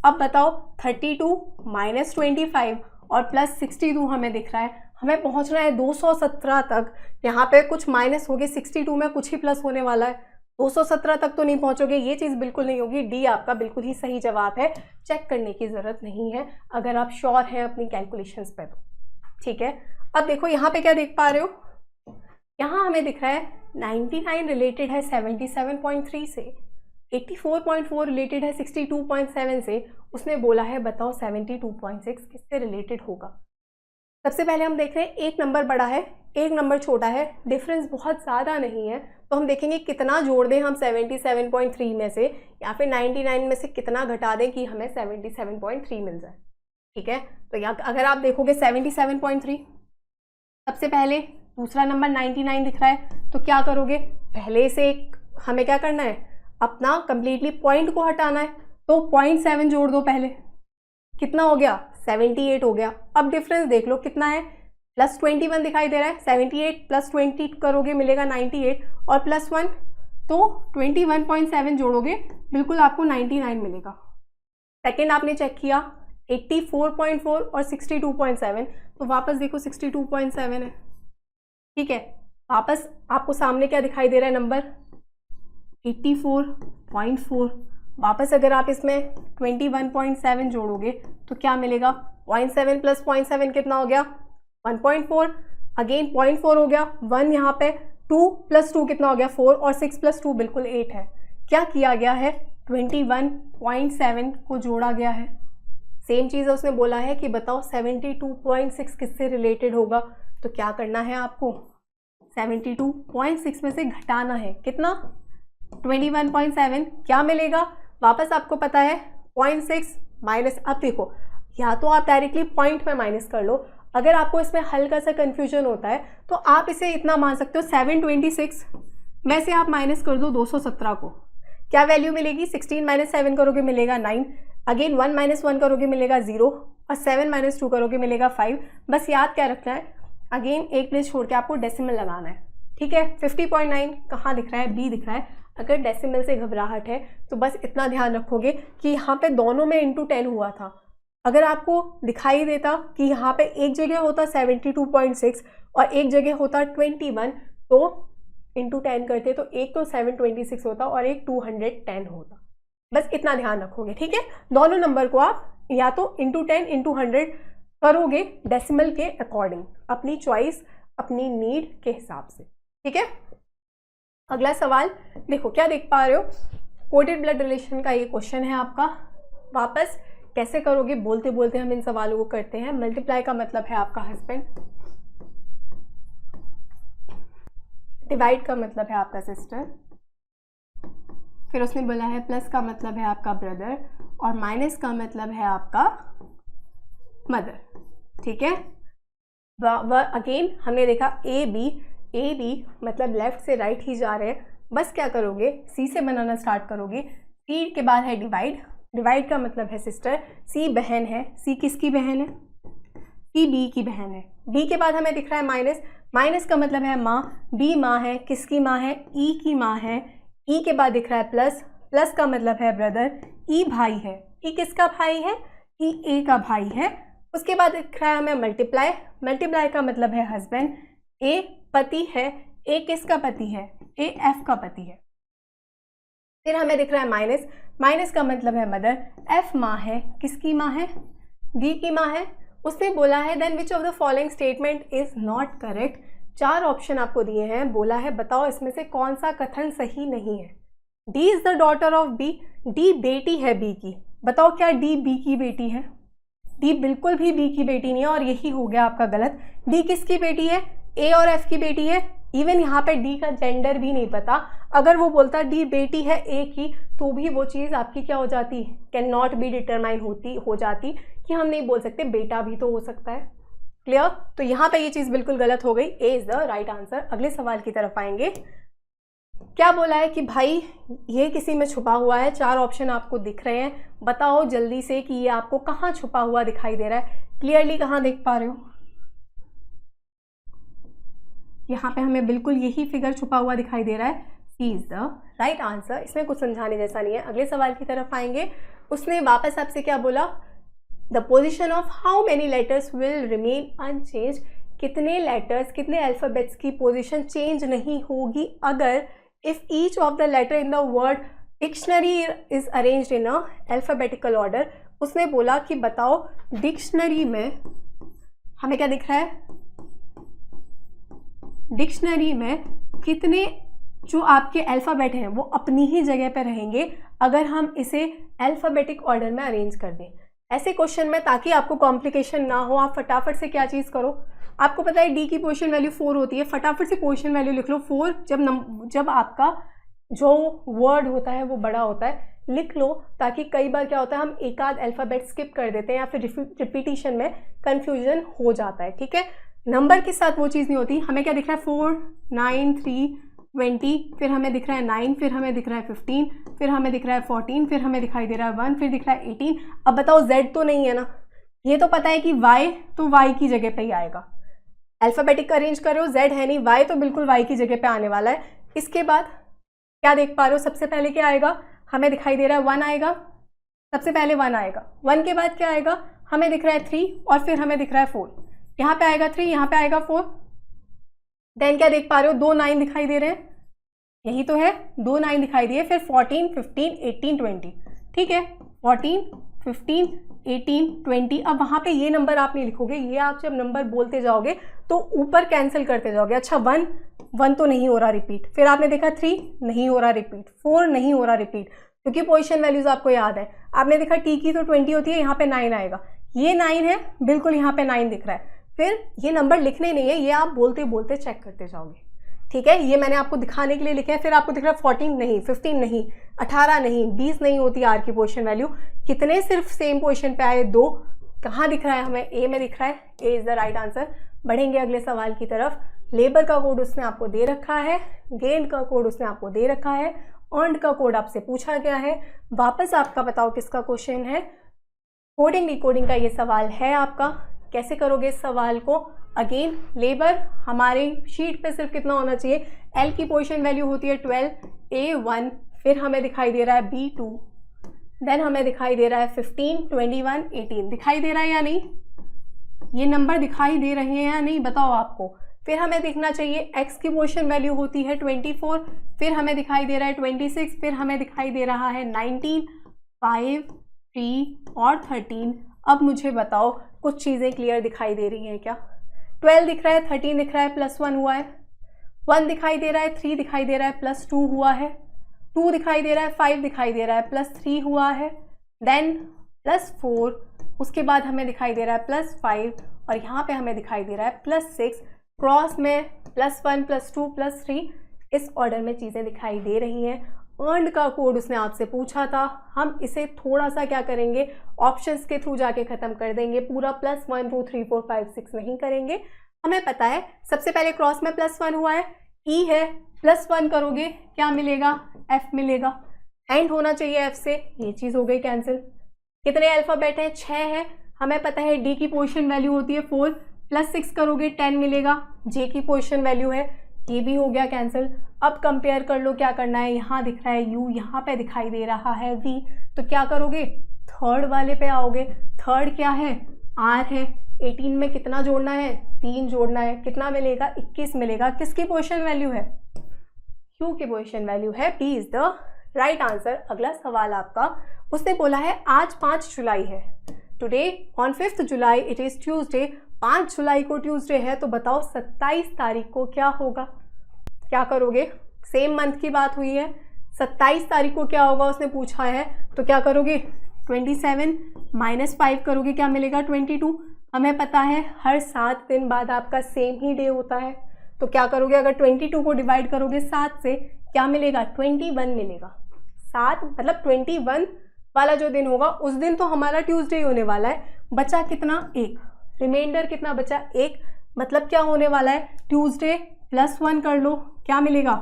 अब बताओ 32 माइनस 25 और प्लस 62 हमें दिख रहा है, हमें पहुंचना है 217 तक। यहाँ पे कुछ माइनस हो गए, 62 में कुछ ही प्लस होने वाला है, 217 तक तो नहीं पहुंचोगे, ये चीज़ बिल्कुल नहीं होगी। डी आपका बिल्कुल ही सही जवाब है, चेक करने की ज़रूरत नहीं है अगर आप श्योर हैं अपनी कैलकुलेशंस पे तो। ठीक है, अब देखो यहाँ पे क्या देख पा रहे हो, यहाँ हमें दिख रहा है 99 रिलेटेड है 77.3 से, 84.4 रिलेटेड है 62.7 से। उसने बोला है बताओ 72.6 किससे रिलेटेड होगा। सबसे पहले हम देख रहे हैं एक नंबर बड़ा है एक नंबर छोटा है, डिफरेंस बहुत ज़्यादा नहीं है, तो हम देखेंगे कितना जोड़ दें हम 77.3 में से, या फिर 99 में से कितना घटा दें कि हमें 77.3 मिल जाए। ठीक है, तो यहाँ अगर आप देखोगे 77.3, सबसे पहले दूसरा नंबर 99 दिख रहा है, तो क्या करोगे, पहले से हमें क्या करना है, अपना कंप्लीटली पॉइंट को हटाना है, तो 0.7 जोड़ दो पहले, कितना हो गया 78 हो गया। अब डिफरेंस देख लो कितना है, प्लस 21 दिखाई दे रहा है, 78 प्लस 20 करोगे मिलेगा 98 और प्लस 1 तो 21.7 जोड़ोगे बिल्कुल आपको 99 मिलेगा। सेकेंड आपने चेक किया 84.4 और 62.7, तो वापस देखो 62.7 है। ठीक है, वापस आपको सामने क्या दिखाई दे रहा है नंबर 84.4, वापस अगर आप इसमें 21.7 जोड़ोगे तो क्या मिलेगा, 0.7 प्लस 0.7 कितना हो गया 1.4, अगेन 0.4 हो गया, 1 यहाँ पे 2 प्लस 2 कितना हो गया 4 और 6 प्लस 2 बिल्कुल 8 है। क्या किया गया है 21.7 को जोड़ा गया है। सेम चीज़ उसने बोला है कि बताओ 72.6 किससे रिलेटेड होगा, तो क्या करना है आपको 72.6 में से घटाना है कितना 21.7, क्या मिलेगा वापस आपको पता है 0.6 माइनस, अब देखो या तो आप डायरेक्टली पॉइंट में माइनस कर लो, अगर आपको इसमें हल्का सा कन्फ्यूजन होता है तो आप इसे इतना मान सकते हो 726 में से आप माइनस कर दो 217 को, क्या वैल्यू मिलेगी? 16 माइनस 7 करोगे मिलेगा 9, अगेन 1 माइनस 1 करोगे मिलेगा 0, और 7 माइनस 2 करोगे मिलेगा 5। बस याद क्या रखना है, अगेन एक प्लेस छोड़ के आपको डेसिमल लगाना है, ठीक है। 50.9 कहाँ दिख रहा है? बी दिख रहा है। अगर डेसिमल से घबराहट है तो बस इतना ध्यान रखोगे कि यहाँ पे दोनों में इंटू 10 हुआ था। अगर आपको दिखाई देता कि यहाँ पे एक जगह होता 72.6 और एक जगह होता 21, तो इंटू 10 करते तो एक तो 726 होता और एक 210 होता। बस इतना ध्यान रखोगे, ठीक है। दोनों नंबर को आप या तो इंटू 10 इंटू 100 करोगे डेसिमल के अकॉर्डिंग, अपनी चॉइस अपनी नीड के हिसाब से, ठीक है। अगला सवाल देखो, क्या देख पा रहे हो? कोटेड ब्लड रिलेशन का ये क्वेश्चन है आपका। वापस कैसे करोगे? बोलते बोलते हम इन सवालों को करते हैं। मल्टीप्लाई का मतलब है आपका हस्बैंड, डिवाइड का मतलब है आपका सिस्टर, फिर उसने बोला है प्लस का मतलब है आपका ब्रदर, और माइनस का मतलब है आपका मदर, ठीक है। अगेन हमने देखा ए बी मतलब लेफ्ट से राइट ही जा रहे हैं। बस क्या करोगे, सी से बनाना स्टार्ट करोगे। सी के बाद है डिवाइड का मतलब है सिस्टर, सी बहन है। सी किसकी बहन है? सी बी की बहन है। बी के बाद हमें दिख रहा है माइनस का मतलब है माँ, बी माँ है। किसकी माँ है? ई की माँ है। ई के बाद दिख रहा है प्लस का मतलब है ब्रदर, ई भाई है। ई किसका भाई है? ई ए का भाई है। उसके बाद दिख रहा है हमें मल्टीप्लाई का मतलब है हस्बैंड, ए पति है। ए किसका पति है? ए एफ का पति है। फिर हमें दिख रहा है माइनस का मतलब है मदर, एफ माँ है। किसकी माँ है? डी की माँ है। उसने बोला है then which of the following statement is not correct. 4 option आपको दिए हैं, बोला है बताओ इसमें से कौन सा कथन सही नहीं है। D is the daughter of B, D बेटी है बी की। बताओ क्या डी बी की बेटी है? डी बिल्कुल भी बी की बेटी नहीं है, और यही हो गया आपका गलत। डी किसकी बेटी है? ए और एफ की बेटी है। इवन यहाँ पे डी का जेंडर भी नहीं पता। अगर वो बोलता डी बेटी है ए की, तो भी वो चीज़ आपकी क्या हो जाती, कैन नॉट बी डिटरमाइन हो जाती, कि हम नहीं बोल सकते, बेटा भी तो हो सकता है। क्लियर? तो यहाँ पे ये चीज़ बिल्कुल गलत हो गई। ए इज द राइट आंसर। अगले सवाल की तरफ आएंगे। क्या बोला है कि भाई ये किसी में छुपा हुआ है। 4 ऑप्शन आपको दिख रहे हैं, बताओ जल्दी से कि ये आपको कहाँ छुपा हुआ दिखाई दे रहा है। क्लियरली कहाँ देख पा रहे हो? यहाँ पे हमें बिल्कुल यही फिगर छुपा हुआ दिखाई दे रहा है। C is the right answer. इसमें कुछ समझाने जैसा नहीं है। अगले सवाल की तरफ आएंगे। उसने वापस आपसे क्या बोला? The position of how many letters will remain unchange. कितने लेटर्स, कितने अल्फाबेट्स की पोजिशन चेंज नहीं होगी अगर if each of the letter in the word dictionary is arranged in a alphabetical order. उसने बोला कि बताओ डिक्शनरी में हमें क्या दिख रहा है? डिक्शनरी में कितने जो आपके अल्फ़ाबेट हैं वो अपनी ही जगह पर रहेंगे अगर हम इसे अल्फ़ाबेटिक ऑर्डर में अरेंज कर दें। ऐसे क्वेश्चन में, ताकि आपको कॉम्प्लिकेशन ना हो, आप फटाफट से क्या चीज़ करो। आपको पता है डी की पोजीशन वैल्यू 4 होती है, फटाफट से पोजीशन वैल्यू लिख लो 4। जब आपका जो वर्ड होता है वो बड़ा होता है, लिख लो, ताकि कई बार क्या होता है हम एक आध अल्फ़ाबेट स्किप कर देते हैं या फिर रिपीटिशन में कन्फ्यूजन हो जाता है, ठीक है। नंबर के साथ वो चीज़ नहीं होती। हमें क्या दिख रहा है? 4, 9, 3, 20, फिर हमें दिख रहा है 9, फिर हमें दिख रहा है 15, फिर हमें दिख रहा है 14, फिर हमें दिखाई दे रहा है 1, फिर दिख रहा है 18। अब बताओ Z तो नहीं है ना? ये तो पता है कि Y तो Y की जगह पे ही आएगा। अल्फ़ाबेटिक अरेंज कर रहे हो, Z है नहीं, Y तो बिल्कुल Y की जगह पे आने वाला है। इसके बाद क्या देख पा रहे हो? सबसे पहले क्या आएगा? हमें दिखाई दे रहा है 1 आएगा, सबसे पहले 1 आएगा। 1 के बाद क्या आएगा? हमें दिख रहा है 3, और फिर हमें दिख रहा है 4। यहाँ पे आएगा 3, यहाँ पे आएगा 4। देन क्या देख पा रहे हो? 2 9 दिखाई दे रहे हैं, यही तो है, 2 9 दिखाई दिए। फिर 14, 15, 18, 20, ठीक है। 14, 15, 18, 20। अब वहाँ पे ये नंबर आप नहीं लिखोगे, ये आप जब नंबर बोलते जाओगे तो ऊपर कैंसिल करते जाओगे। अच्छा 1 तो नहीं हो रहा रिपीट, फिर आपने देखा 3 नहीं हो रहा रिपीट, 4 नहीं हो रहा रिपीट, क्योंकि पोजीशन वैल्यूज आपको याद है। आपने देखा टी की तो 20 होती है, यहाँ पे 9 आएगा, ये 9 है, बिल्कुल यहाँ पे 9 दिख रहा है। फिर ये नंबर लिखने नहीं है, ये आप बोलते बोलते चेक करते जाओगे, ठीक है। ये मैंने आपको दिखाने के लिए लिखे हैं। फिर आपको दिख रहा है 14 नहीं, 15 नहीं, 18 नहीं, 20 नहीं होती आर की पोजीशन वैल्यू। कितने सिर्फ सेम पोजीशन पे आए? 2। कहाँ दिख रहा है हमें? ए में दिख रहा है, A is the right answer. बढ़ेंगे अगले सवाल की तरफ। लेबर का कोड उसने आपको दे रखा है, गेन का कोड उसने आपको दे रखा है, अर्नड का कोड आपसे पूछा गया है। वापस आपका बताओ किसका क्वेश्चन है? कोडिंग डिकोडिंग का ये सवाल है आपका। कैसे करोगे इस सवाल को? अगेन लेबर हमारे शीट पे सिर्फ कितना होना चाहिए? एल की पोजीशन वैल्यू होती है 12, A1, फिर हमें दिखाई दे रहा है B2, देन हमें दिखाई दे रहा है 15, 21, 18। दिखाई दे रहा है या नहीं? ये नंबर दिखाई दे रहे हैं या नहीं बताओ आपको। फिर हमें देखना चाहिए x की पोजीशन वैल्यू होती है 24, फिर हमें दिखाई दे रहा है 26, फिर हमें दिखाई दे रहा है 19, 5, 3 और 13। अब मुझे बताओ कुछ चीज़ें क्लियर दिखाई दे रही हैं क्या? 12 दिख रहा है, 13 दिख रहा है, +1 हुआ है, 1 दिखाई दे रहा है, 3 दिखाई दे रहा है, +2 हुआ है, 2 दिखाई दे रहा है, 5 दिखाई दे रहा है, +3 हुआ है, देन +4, उसके बाद हमें दिखाई दे रहा है +5 और यहाँ पे हमें दिखाई दे रहा है +6। क्रॉस में +1, +2, +3 इस ऑर्डर में चीज़ें दिखाई दे रही हैं। अर्नड का कोड उसने आपसे पूछा था, हम इसे थोड़ा सा क्या करेंगे? ऑप्शंस के थ्रू जाके ख़त्म कर देंगे। पूरा +1, 2, 3, 4, 5, 6 नहीं करेंगे। हमें पता है सबसे पहले क्रॉस में +1 हुआ है, ई है, +1 करोगे क्या मिलेगा? एफ मिलेगा। एंड होना चाहिए एफ से, ये चीज़ हो गई कैंसिल। कितने अल्फ़ाबेट हैं? 6 है। हमें पता है डी की पोजीशन वैल्यू होती है 4, +6 करोगे 10 मिलेगा। जे की पोजीशन वैल्यू है, ये भी हो गया कैंसिल। अब कंपेयर कर लो क्या करना है। यहाँ दिख रहा है यू, यहाँ पे दिखाई दे रहा है वी, तो क्या करोगे? थर्ड वाले पे आओगे। थर्ड क्या है? आर है। 18 में कितना जोड़ना है? 3 जोड़ना है। कितना मिलेगा? 21 मिलेगा। किसकी पोजीशन वैल्यू है? क्यू की पोजीशन वैल्यू है। B is the right answer. अगला सवाल आपका, उसने बोला है आज 5 जुलाई है। Today on 5th July it is Tuesday. 5 जुलाई को ट्यूसडे है, तो बताओ 27 तारीख को क्या होगा? क्या करोगे? सेम मंथ की बात हुई है, 27 तारीख को क्या होगा उसने पूछा है, तो क्या करोगे? 27 -5 करोगे, क्या मिलेगा? 22। हमें पता है हर 7 दिन बाद आपका सेम ही डे होता है, तो क्या करोगे? अगर 22 को डिवाइड करोगे 7 से, क्या मिलेगा? 21 मिलेगा। 7 मतलब 21 वाला जो दिन होगा उस दिन तो हमारा ट्यूसडे होने वाला है। बचा कितना? 1। रिमाइंडर कितना बचा? 1। मतलब क्या होने वाला है? ट्यूसडे +1 कर लो, क्या मिलेगा?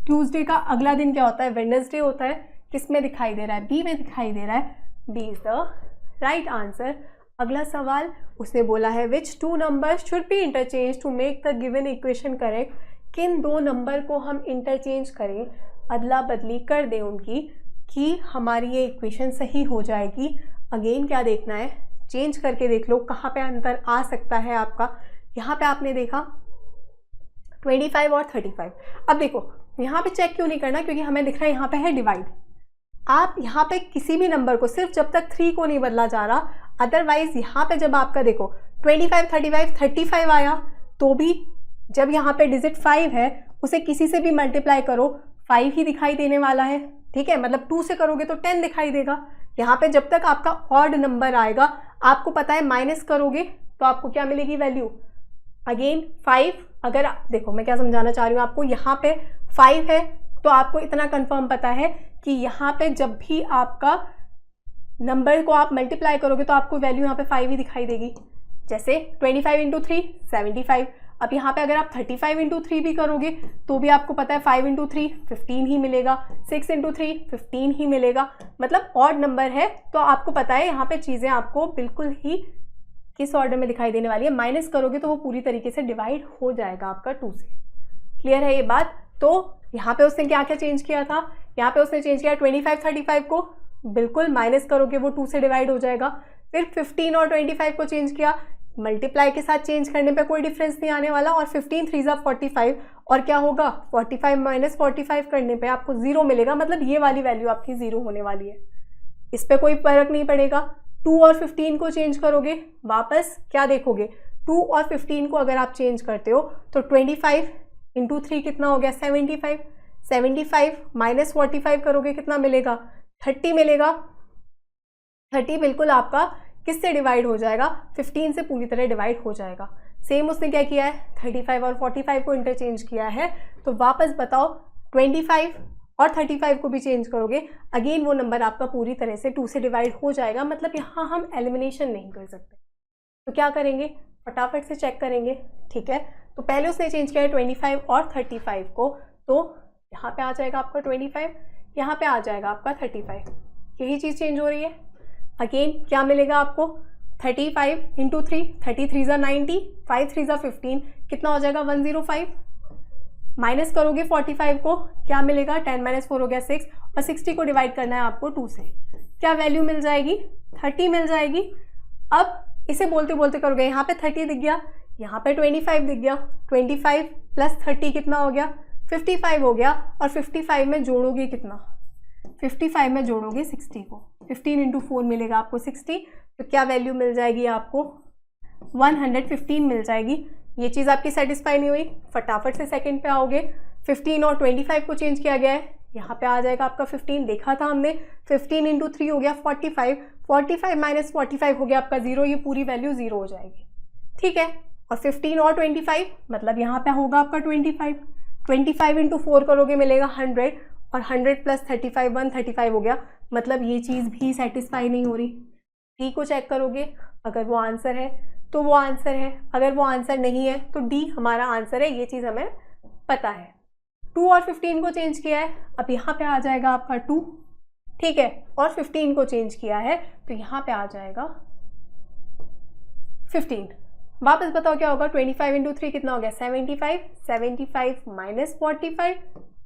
ट्यूसडे का अगला दिन क्या होता है? वेडनेसडे होता है। किस में दिखाई दे रहा है? बी में दिखाई दे रहा है। B is the right answer. अगला सवाल, उसने बोला है which 2 numbers should be interchange to make the given equation correct. किन 2 नंबर को हम इंटरचेंज करें, अदला बदली कर दें उनकी, कि हमारी ये इक्वेशन सही हो जाएगी। अगेन क्या देखना है? चेंज करके देख लो कहाँ पे अंतर आ सकता है आपका। यहाँ पे आपने देखा 25 और 35। अब देखो यहाँ पे चेक क्यों नहीं करना, क्योंकि हमें दिख रहा है यहाँ पे है डिवाइड। आप यहाँ पे किसी भी नंबर को सिर्फ जब तक 3 को नहीं बदला जा रहा, अदरवाइज यहाँ पे जब आपका देखो 25, 35, 35 आया, तो भी जब यहाँ पे डिजिट 5 है उसे किसी से भी मल्टीप्लाई करो 5 ही दिखाई देने वाला है। ठीक है, मतलब 2 से करोगे तो 10 दिखाई देगा। यहाँ पे जब तक आपका ऑड नंबर आएगा, आपको पता है माइनस करोगे तो आपको क्या मिलेगी वैल्यू? अगेन 5। अगर देखो मैं क्या समझाना चाह रही हूँ आपको, यहाँ पे 5 है तो आपको इतना कंफर्म पता है कि यहाँ पे जब भी आपका नंबर को आप मल्टीप्लाई करोगे तो आपको वैल्यू यहाँ पे 5 ही दिखाई देगी। जैसे 25 × 3 75। अब यहाँ पे अगर आप 35 × 3 भी करोगे तो भी आपको पता है 5 × 3 15 ही मिलेगा, 6 × 3 15 ही मिलेगा। मतलब ऑड नंबर है तो आपको पता है यहाँ पे चीज़ें आपको बिल्कुल ही किस ऑर्डर में दिखाई देने वाली है। माइनस करोगे तो वो पूरी तरीके से डिवाइड हो जाएगा आपका 2 से। क्लियर है ये बात? तो यहाँ पे उसने क्या क्या चेंज किया था? यहाँ पे उसने चेंज किया 25 35 को बिल्कुल माइनस करोगे वो 2 से डिवाइड हो जाएगा। फिर 15 और 25 को चेंज किया, मल्टीप्लाई के साथ चेंज करने पे कोई डिफरेंस नहीं आने वाला। और 15 3 45 और क्या होगा? 45 - 45 करने पे आपको 0 मिलेगा। मतलब ये वाली वैल्यू आपकी 0 होने वाली है, इस पर कोई फर्क नहीं पड़ेगा। 2 और 15 को चेंज करोगे, वापस क्या देखोगे? 2 और 15 को अगर आप चेंज करते हो तो 25 × 3 कितना हो गया? 75। 75 - 45 करोगे कितना मिलेगा? 30 मिलेगा। 30 बिल्कुल आपका किससे डिवाइड हो जाएगा? 15 से पूरी तरह डिवाइड हो जाएगा। सेम उसने क्या किया है? 35 और 45 को इंटरचेंज किया है। तो वापस बताओ 25 और 35 को भी चेंज करोगे, अगेन वो नंबर आपका पूरी तरह से 2 से डिवाइड हो जाएगा। मतलब यहाँ हम एलिमिनेशन नहीं कर सकते। तो क्या करेंगे, फटाफट से चेक करेंगे। ठीक है, तो पहले उसने चेंज किया है 25 और 35 को, तो यहाँ पे आ जाएगा आपका 25, यहाँ पे आ जाएगा आपका 35, यही चीज़ चेंज हो रही है। अगेन क्या मिलेगा आपको, 35 इंटू 3, 33 ज़ा 90, 5 3 ज़ा 15, कितना हो जाएगा 105। माइनस करोगे 45 को, क्या मिलेगा 10 - 4 हो गया 6, और 60 को डिवाइड करना है आपको 2 से, क्या वैल्यू मिल जाएगी 30 मिल जाएगी। अब इसे बोलते बोलते करोगे, यहाँ पे 30 दिख गया, यहाँ पे 25 दिख गया, 25 प्लस 30 कितना हो गया 55 हो गया, और 55 में जोड़ोगे कितना, 55 में जोड़ोगे 60 को, 15 इंटू 4 मिलेगा आपको 60, तो क्या वैल्यू मिल जाएगी आपको 115 मिल जाएगी। ये चीज़ आपकी सेटिस्फाई नहीं हुई, फटाफट से सेकंड पे आओगे, 15 और 25 को चेंज किया गया है, यहाँ पे आ जाएगा आपका 15, देखा था हमने, 15 इंटू 3 हो गया 45, 45 माइनस 45 हो गया आपका 0, ये पूरी वैल्यू 0 हो जाएगी। ठीक है, और 15 और 25 मतलब यहाँ पे होगा आपका 25, 25 इंटू 4 करोगे मिलेगा 100, और 100 प्लस 35 135 हो गया, मतलब ये चीज़ भी सेटिस्फाई नहीं हो रही। डी को चेक करोगे, अगर वो आंसर है तो वो आंसर है, अगर वो आंसर नहीं है तो डी हमारा आंसर है, ये चीज़ हमें पता है। 2 और 15 को चेंज किया है, अब यहाँ पे आ जाएगा आपका 2, ठीक है, और 15 को चेंज किया है तो यहाँ पे आ जाएगा 15। वापस बताओ क्या होगा, 25 इंटू 3 कितना हो गया 75, 75 माइनस 45,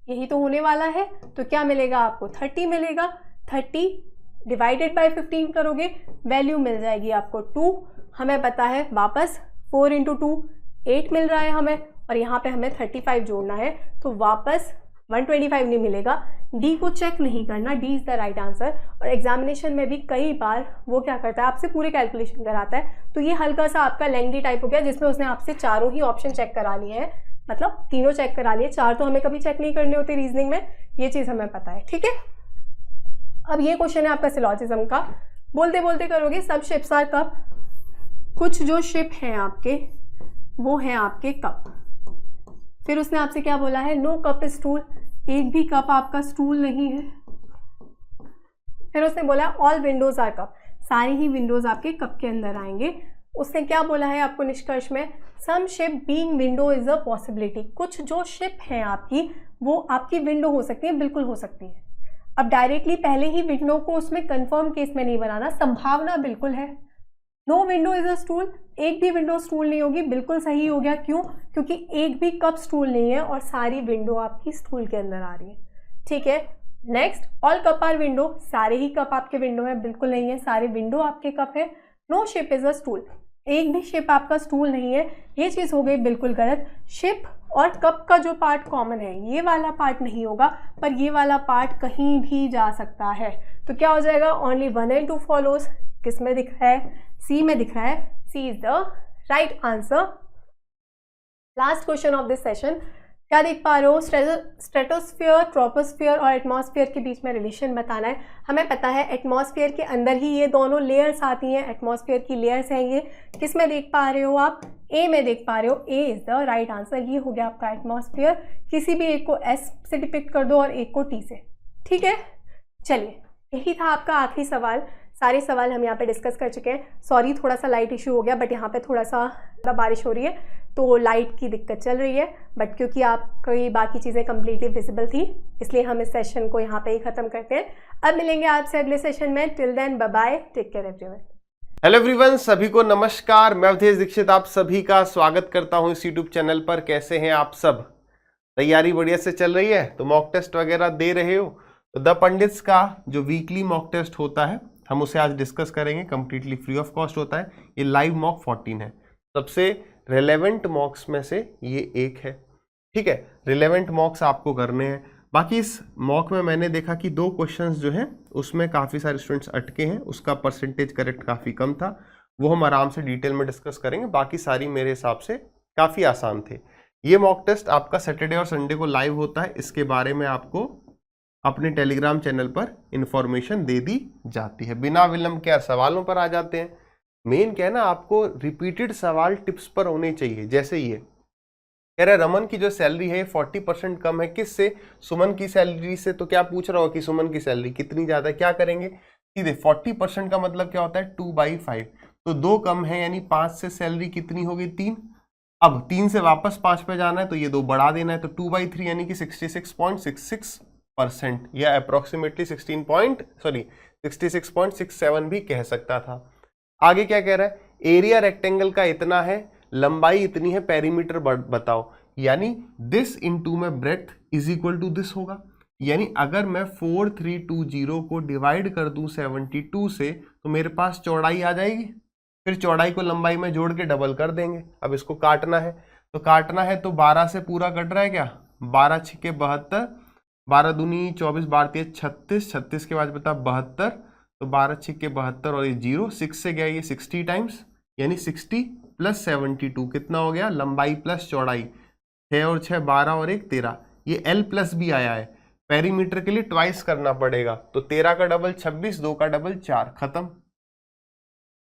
यही तो होने वाला है, तो क्या मिलेगा आपको 30 मिलेगा। 30 डिवाइडेड बाय 15 करोगे, वैल्यू मिल जाएगी आपको 2, हमें पता है वापस 4 इंटू 2 8 मिल रहा है हमें, और यहाँ पे हमें 35 जोड़ना है, तो वापस 125 नहीं मिलेगा। डी को चेक नहीं करना, D is the right answer. और एग्जामिनेशन में भी कई बार वो क्या करता है, आपसे पूरे कैलकुलेशन कराता है, तो ये हल्का सा आपका लेंथी टाइप हो गया, जिसमें उसने आपसे चारों ही ऑप्शन चेक करा लिए हैं, मतलब तीनों चेक करा लिए, 4 तो हमें कभी चेक नहीं करने होते रीजनिंग में, ये चीज़ हमें पता है। ठीक है, अब ये क्वेश्चन है आपका सिलॉजिज्म का, बोलते बोलते करोगे, सब शिप्स आर कप, कुछ जो शिप हैं आपके वो हैं आपके कप। फिर उसने आपसे क्या बोला है, नो कप इज स्टूल, एक भी कप आपका स्टूल नहीं है। फिर उसने बोला ऑल विंडोज आर कप, सारी ही विंडोज आपके कप के अंदर आएंगे। उसने क्या बोला है आपको निष्कर्ष में, some ship being window is a possibility, कुछ जो शिप हैं आपकी वो आपकी विंडो हो सकती है, बिल्कुल हो सकती है। अब डायरेक्टली पहले ही विंडो को उसमें कंफर्म केस में नहीं बनाना, संभावना बिल्कुल है। No window is a stool, एक भी विंडो स्टूल नहीं होगी, बिल्कुल सही हो गया, क्यों, क्योंकि एक भी कप स्टूल नहीं है और सारी विंडो आपकी स्टूल के अंदर आ रही है। ठीक है, next, all cup are window, सारे ही कप आपके विंडो है, बिल्कुल नहीं है, सारे विंडो आपके कप है। No ship is a stool, एक भी शिप आपका स्टूल नहीं है, ये चीज़ हो गई बिल्कुल गलत। शिप और कप का जो पार्ट कॉमन है, ये वाला पार्ट नहीं होगा, पर ये वाला पार्ट कहीं भी जा सकता है, तो क्या हो जाएगा, ओनली 1 and 2 फॉलोज। किस में दिख रहा है, सी में दिख रहा है, C is the right answer. Last question of this session, क्या देख पा रहे हो, स्ट्रेटोस्फीयर, ट्रोपोस्फीयर और एटमॉस्फेयर के बीच में रिलेशन बताना है। हमें पता है एटमॉस्फेयर के अंदर ही ये दोनों लेयर्स आती हैं, एटमॉस्फेयर की लेयर्स हैं ये। किस में देख पा रहे हो आप, ए में देख पा रहे हो, ए इज द राइट आंसर। ये हो गया आपका एटमॉस्फेयर, किसी भी एक को एस से डिपिक्ट कर दो और एक को टी से। ठीक है, चलिए यही था आपका आखिरी सवाल। सारे सवाल हम यहाँ पे डिस्कस कर चुके हैं। सॉरी थोड़ा सा लाइट इशू हो गया, बट यहाँ पे थोड़ा सा बारिश हो रही है तो लाइट की दिक्कत चल रही है, बट क्योंकि आपकी बाकी चीज़ें कम्प्लीटली विजिबल थी इसलिए हम इस सेशन को यहाँ पे ही ख़त्म करते हैं। अब मिलेंगे आपसे अगले सेशन में, till then bye bye, take care everyone. Hello everyone, सभी को नमस्कार। मैं अवधेश दीक्षित आप सभी का स्वागत करता हूँ इस यूट्यूब चैनल पर। कैसे हैं आप सब, तैयारी बढ़िया से चल रही है, तो मॉक टेस्ट वगैरह दे रहे हो। तो द पंडित्स का जो वीकली मॉक टेस्ट होता है हम उसे आज डिस्कस करेंगे, कंप्लीटली फ्री ऑफ कॉस्ट होता है। ये लाइव मॉक 14 है, सबसे रिलेवेंट मॉक्स में से ये एक है। ठीक है, रिलेवेंट मॉक्स आपको करने हैं। बाकी इस मॉक में मैंने देखा कि 2 क्वेश्चंस जो हैं उसमें काफ़ी सारे स्टूडेंट्स अटके हैं, उसका परसेंटेज करेक्ट काफ़ी कम था, वो हम आराम से डिटेल में डिस्कस करेंगे। बाकी सारी मेरे हिसाब से काफ़ी आसान थे। ये मॉक टेस्ट आपका सैटरडे और संडे को लाइव होता है, इसके बारे में आपको अपने टेलीग्राम चैनल पर इंफॉर्मेशन दे दी जाती है। बिना विलंब के सवालों पर आ जाते हैं। मेन क्या है ना, आपको रिपीटेड सवाल टिप्स पर होने चाहिए। जैसे ये कह रहा है रमन की जो सैलरी है 40% कम है, किससे, सुमन की सैलरी से। तो क्या पूछ रहा हो कि सुमन की सैलरी कितनी ज़्यादा है, क्या करेंगे सीधे 40% का मतलब क्या होता है 2/5। तो 2 कम है, यानी 5 से सैलरी कितनी हो गई 3। अब 3 से वापस 5 पे जाना है तो ये 2 बढ़ा देना है, तो 2/3 यानी कि 66.66% या अप्रोक्सीमेटली 66.67 भी कह सकता था। आगे क्या कह रहा है, एरिया रेक्टेंगल का इतना है, लंबाई इतनी है, पेरीमीटर बताओ, यानी दिस इनटू में breadth is equal to this होगा। यानी अगर मैं 4320 को डिवाइड कर दूं 72 से तो मेरे पास चौड़ाई आ जाएगी, फिर चौड़ाई को लंबाई में जोड़ के डबल कर देंगे। अब इसको काटना है, तो काटना है तो 12 से पूरा कट रहा है क्या, 12 छिके 72, 12 दूनी 24, 12 तिया 36, 36 के बाद बता 72, तो 12 छिके 72 और ये 0, 6 से गया ये 60 टाइम्स, यानी 60 प्लस 72 कितना हो गया, लंबाई प्लस चौड़ाई, 6 और 6 12 और 1 13, ये L प्लस भी आया है। पेरीमीटर के लिए ट्वाइस करना पड़ेगा, तो 13 का डबल 26, 2 का डबल 4, खत्म।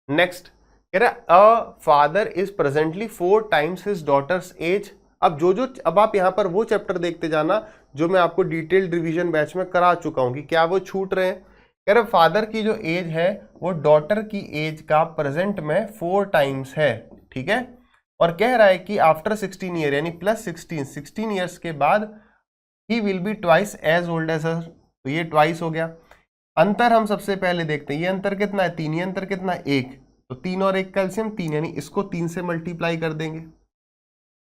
नेक्स्ट कह रहा है a father is presently 4 times his daughters as. अब आप यहाँ पर वो चैप्टर देखते जाना जो मैं आपको डिटेल्ड रिवीजन बैच में करा चुका हूँ कि क्या वो छूट रहे हैं। कह रहे फादर की जो एज है वो डॉटर की एज का प्रेजेंट में 4 टाइम्स है, ठीक है। और कह रहा है कि आफ्टर 16 ईयर यानी प्लस 16 ईयर्स के बाद ही will be twice as old as her, तो ये ट्वाइस हो गया। अंतर हम सबसे पहले देखते हैं, ये अंतर कितना है 3, ये अंतर कितना है 1, तो 3 और 1 कैल्शियम 3, यानी इसको 3 से मल्टीप्लाई कर देंगे।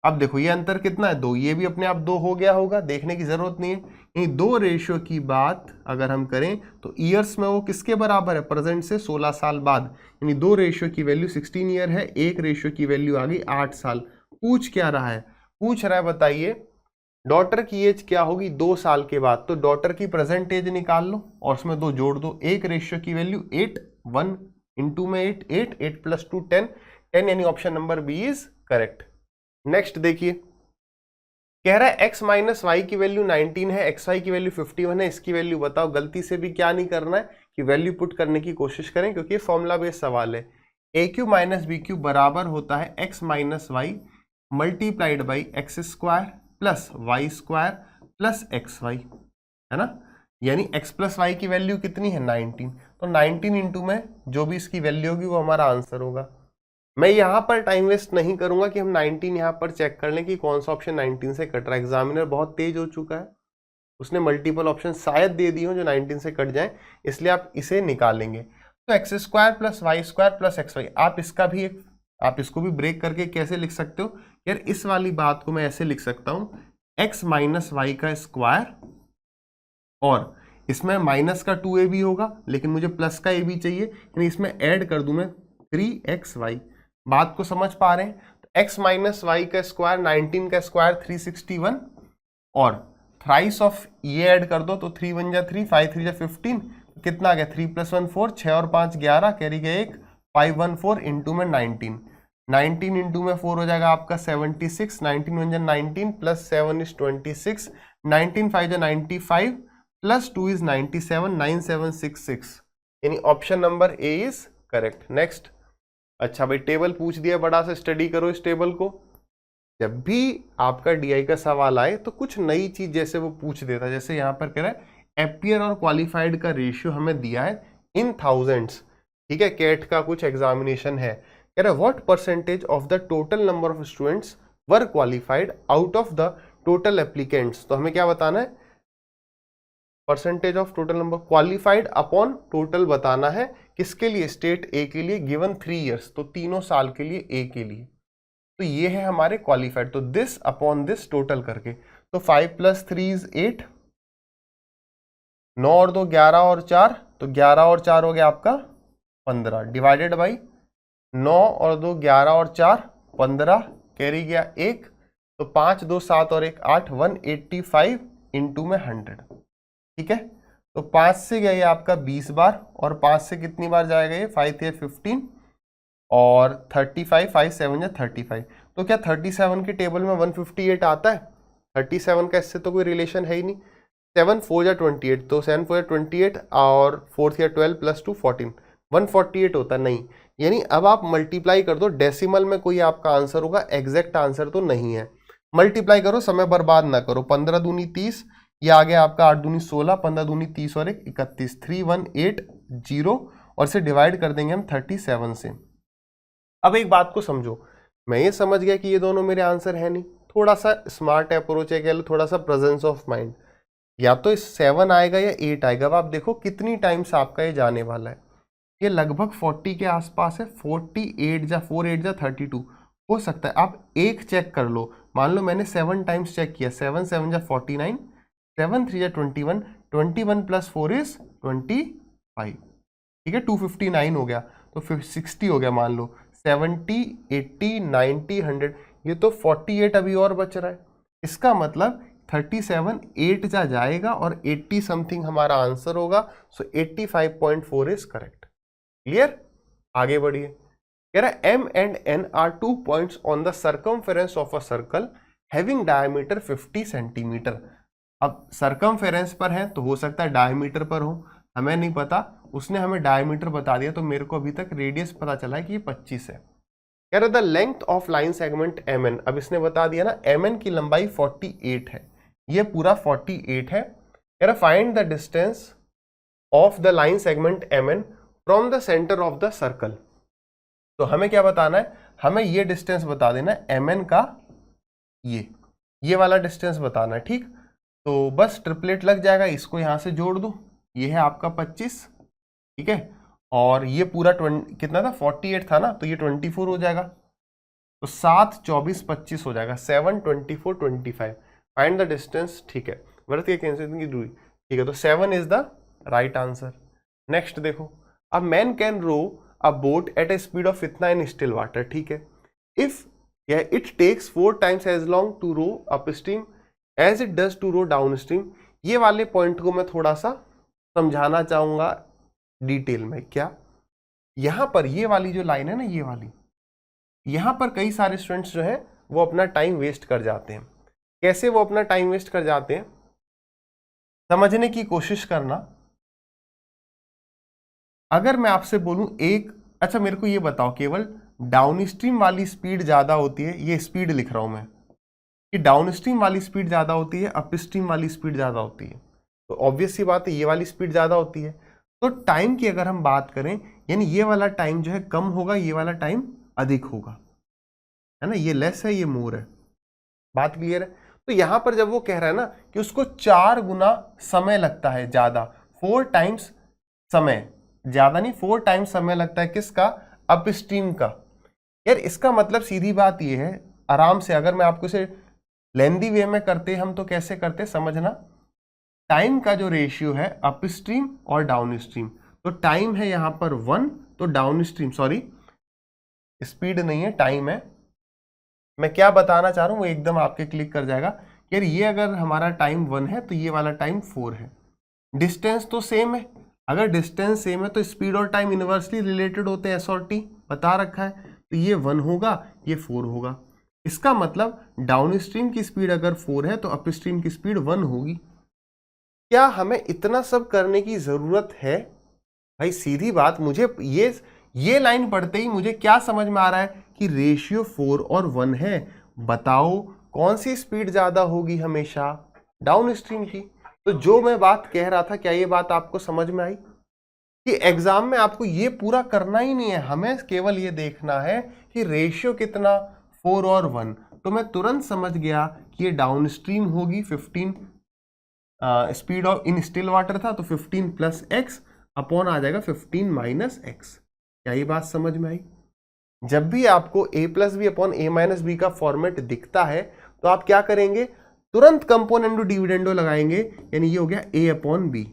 अब देखो ये अंतर कितना है 2, ये भी अपने आप 2 हो गया होगा, देखने की जरूरत नहीं है। यानी 2 रेशियो की बात अगर हम करें तो ईयर्स में वो किसके बराबर है, प्रेजेंट से 16 साल बाद, यानी 2 रेशियो की वैल्यू 16 ईयर है, 1 रेशियो की वैल्यू आ गई 8 साल। पूछ क्या रहा है, पूछ रहा है बताइए डॉटर की एज क्या होगी 2 साल के बाद, तो डॉटर की प्रेजेंट एज निकाल लो और उसमें 2 जोड़ दो, 1 रेशियो की वैल्यू 8, 1 इंटू में 8, 8 प्लस 2 10, यानी option number B is correct. Next देखिए कह रहा है x माइनस वाई की वैल्यू 19 है, xy की वैल्यू 51 है, इसकी वैल्यू बताओ। गलती से भी क्या नहीं करना है कि वैल्यू पुट करने की कोशिश करें क्योंकि ये फॉर्मूला बेस्ड सवाल है। A cube minus b cube बराबर होता है x minus Y multiplied by X square plus Y square plus X Y, है ना। यानी x प्लस वाई की वैल्यू कितनी है 19, तो 19 इंटू में जो भी इसकी वैल्यू होगी वो हमारा आंसर होगा। मैं यहाँ पर टाइम वेस्ट नहीं करूंगा कि हम 19 यहाँ पर चेक कर लें कि कौन सा ऑप्शन 19 से कट रहा है। एग्जामिनर बहुत तेज हो चुका है, उसने मल्टीपल ऑप्शन शायद दे दिए हो जो 19 से कट जाए, इसलिए आप इसे निकालेंगे। तो X square plus Y square plus X Y, आप इसको भी ब्रेक करके कैसे लिख सकते हो यार, इस वाली बात को मैं ऐसे लिख सकता हूँ x माइनस वाई का स्क्वायर, और इसमें माइनस का 2a भी होगा लेकिन मुझे प्लस का a भी चाहिए, यानी इसमें ऐड कर दूं मैं 3xy। बात को समझ पा रहे हैं, तो x माइनस वाई का स्क्वायर 19 का स्क्वायर 361, और थ्राइस ऑफ ये ऐड कर दो तो 3 1 जा 3, 5 3 जा 15, कितना आ गया 3 + 1 4, 6 और 5 11, कैरी गया 1, 5 1 4 इंटू में 19 इंटू में 4 हो जाएगा आपका 76, 19 1 जा 19 प्लस 7 इज 26, 19 5 जा 95 प्लस 2 इज 97, 9766, यानी option number A is correct. Next, अच्छा भाई टेबल पूछ दिया, बड़ा सा स्टडी करो इस टेबल को। जब भी आपका डीआई का सवाल आए तो कुछ नई चीज जैसे वो पूछ देता है, जैसे यहाँ पर कह रहा है एपियर और क्वालिफाइड का रेशियो हमें दिया है इन थाउजेंड्स, ठीक है, कैट का कुछ एग्जामिनेशन है, कह रहा है what percentage of the total number of students were qualified out of the total applicants. तो हमें क्या बताना है, percentage of total number qualified upon total बताना है, किसके लिए, स्टेट ए के लिए, गिवन 3 इयर्स, तो तीनों साल के लिए ए के लिए, तो ये है हमारे क्वालिफाइड, तो दिस अपॉन दिस टोटल करके, तो 5 + 3 इज 8, 9 और 2 11 और 4, तो 11 और 4 हो गया आपका 15, डिवाइडेड बाई 9 और 2 11 और 4 15, कैरी गया 1, तो 5 2 7 और 1 8, 185 इंटू में 100, ठीक है। तो 5 से गया ये आपका 20 बार, और 5 से कितनी बार जाएगा ये, 5 × 15 और 35, 5 7 या 35, तो क्या 37 के टेबल में 158 आता है, 37 का इससे तो कोई रिलेशन है ही नहीं, 7 4 या 28, तो 7 4 या 28 और 4 या 12 + 2 14, 148 होता नहीं, यानी अब आप मल्टीप्लाई कर दो, डेसिमल में कोई आपका आंसर होगा, एग्जैक्ट आंसर तो नहीं है, मल्टीप्लाई करो, समय बर्बाद ना करो, 15 दूनी 30, ये आ गया आपका 8 दूनी 16, 15 दूनी 30 और 1 31, 3180, और इसे डिवाइड कर देंगे हम 37 से, अब एक बात को समझो, मैं ये समझ गया कि ये दोनों मेरे आंसर है नहीं, थोड़ा सा स्मार्ट अप्रोच है, कह लो थोड़ा सा प्रेजेंस ऑफ माइंड, या तो 7 आएगा या 8 आएगा। अब आप देखो कितनी टाइम्स आपका ये जाने वाला है, ये लगभग 40 के आसपास है, 48 जा 4 8 जा 32 हो सकता है। आप एक चेक कर लो, मान लो मैंने 7 टाइम्स चेक किया, 7 7 जा 49, 7 3 जा 21, 21 प्लस 4 इज 25, ठीक है, 259 हो गया, तो फिर 60 हो गया, मान लो 70 80 90 100, ये तो 48 अभी और बच रहा है। इसका मतलब 37 8 जा जाएगा और 80 समथिंग हमारा आंसर होगा, सो 85.4 इज करेक्ट। क्लियर? आगे बढ़िए। कह रहा है M and N are 2 points on the circumference of a circle having diameter 50 centimetre. अब सर्कमफेरेंस पर है तो हो सकता है डायमीटर पर हो, हमें नहीं पता, उसने हमें डायमीटर बता दिया, तो मेरे को अभी तक रेडियस पता चला है कि ये 25 है। कह रहा the length of line segment MN, अब इसने बता दिया ना MN की लंबाई 48 है, ये पूरा 48 है। कह रहा find the distance of the line segment MN from the centre of the circle. तो हमें क्या बताना है, हमें ये डिस्टेंस बता देना है MN का, ये वाला डिस्टेंस बताना है, ठीक। तो बस ट्रिपलेट लग जाएगा, इसको यहां से जोड़ दो, ये है आपका 25, ठीक है, और ये पूरा कितना था 48 था ना, तो ये 24 हो जाएगा, तो 7 24 25 हो जाएगा, 7 24 25। फाइंड द डिस्टेंस, ठीक है, वृत्त के केंद्र की दूरी, ठीक है, तो 7 is the right answer. Next देखो, अब man can row a boat at a speed of इतना इन स्टिल वाटर, ठीक है, if it takes 4 times as long to row upstream as it does to row downstream. ये वाले point को मैं थोड़ा सा समझाना चाहूंगा डिटेल में। क्या, यहां पर ये वाली जो लाइन है ना, ये वाली, यहां पर कई सारे स्टूडेंट्स जो हैं वो अपना टाइम वेस्ट कर जाते हैं। कैसे वो अपना टाइम वेस्ट कर जाते हैं, समझने की कोशिश करना। अगर मैं आपसे बोलूं एक, अच्छा मेरे को ये बताओ, केवल डाउन स्ट्रीम वाली स्पीड ज्यादा होती है, ये स्पीड लिख रहा हूं मैं, कि डाउन स्ट्रीम वाली स्पीड ज्यादा होती है, अप स्ट्रीम वाली स्पीड ज्यादा होती है, तो ऑब्वियस सी बात है ये वाली स्पीड ज्यादा होती है। तो टाइम की अगर हम बात करें, यानी ये वाला टाइम जो है कम होगा, ये वाला टाइम अधिक होगा, है ना, ये लेस है, ये मोर है। बात क्लियर है? तो यहां पर जब वो कह रहा है ना कि उसको 4 गुना समय लगता है, ज्यादा, 4 टाइम्स समय, ज्यादा नहीं 4 टाइम्स समय लगता है, किसका, अप स्ट्रीम का। यार इसका मतलब सीधी बात ये है, आराम से अगर मैं आपको इसे लेंदी वे में करते हम तो कैसे करते समझना, टाइम का जो रेशियो है अप स्ट्रीम और डाउन स्ट्रीम, तो टाइम है यहां पर 1, तो डाउन स्ट्रीम, सॉरी स्पीड नहीं है, टाइम है। मैं क्या बताना चाह रहा हूं वो एकदम आपके क्लिक कर जाएगा। यार ये अगर हमारा टाइम 1 है तो ये वाला टाइम 4 है, डिस्टेंस तो सेम है, अगर डिस्टेंस सेम है तो स्पीड और टाइम इनवर्सली रिलेटेड होते हैं, S/T बता रखा है, तो ये 1 होगा, ये 4 होगा। इसका मतलब डाउन स्ट्रीम की स्पीड अगर 4 है तो अप स्ट्रीम की स्पीड 1 होगी। क्या हमें इतना सब करने की जरूरत है? भाई सीधी बात, मुझे ये लाइन पढ़ते ही मुझे क्या समझ में आ रहा है कि रेशियो 4 और 1 है। बताओ कौन सी स्पीड ज्यादा होगी, हमेशा डाउन स्ट्रीम की। तो जो मैं बात कह रहा था, क्या ये बात आपको समझ में आई कि एग्जाम में आपको ये पूरा करना ही नहीं है, हमें केवल ये देखना है कि रेशियो कितना, 4 और 1। तो मैं तुरंत समझ गया कि ये डाउन स्ट्रीम होगी, 15 speed of in still water था, तो 15 प्लस एक्स अपॉन आ जाएगा 15 माइनस एक्स। क्या ये बात समझ में आई? जब भी आपको a plus B upon a minus B का फॉर्मेट दिखता है तो आप क्या करेंगे, तुरंत कंपोनेंडो डिविडेंडो लगाएंगे, यानी ये हो गया a अपॉन बी,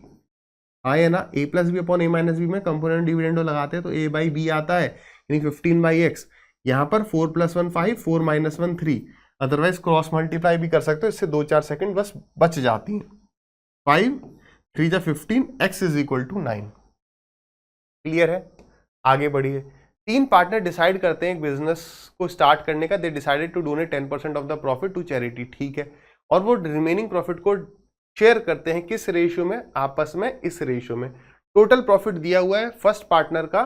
आया ना, a plus B upon a minus B में कंपोनेंट डिविडेंडो लगाते हैं तो a बाई बी आता है, यानी 15 बाई एक्स। यहाँ पर 4 plus 1 5, 4 minus 1 3, otherwise cross multiply भी कर सकते हो, इससे 2-4 सेकंड बस बच जाती हैं। 5 3 जा 15, x is equal to 9। Clear है? आगे बढ़िए। 3 पार्टनर डिसाइड करते हैं एक बिजनेस को स्टार्ट करने का, they decided to donate 10% of the profit to charity, ठीक है, और वो रिमेनिंग प्रॉफिट को शेयर करते हैं किस रेशियो में, आपस में इस रेशियो में। टोटल प्रॉफिट दिया हुआ है, फर्स्ट पार्टनर का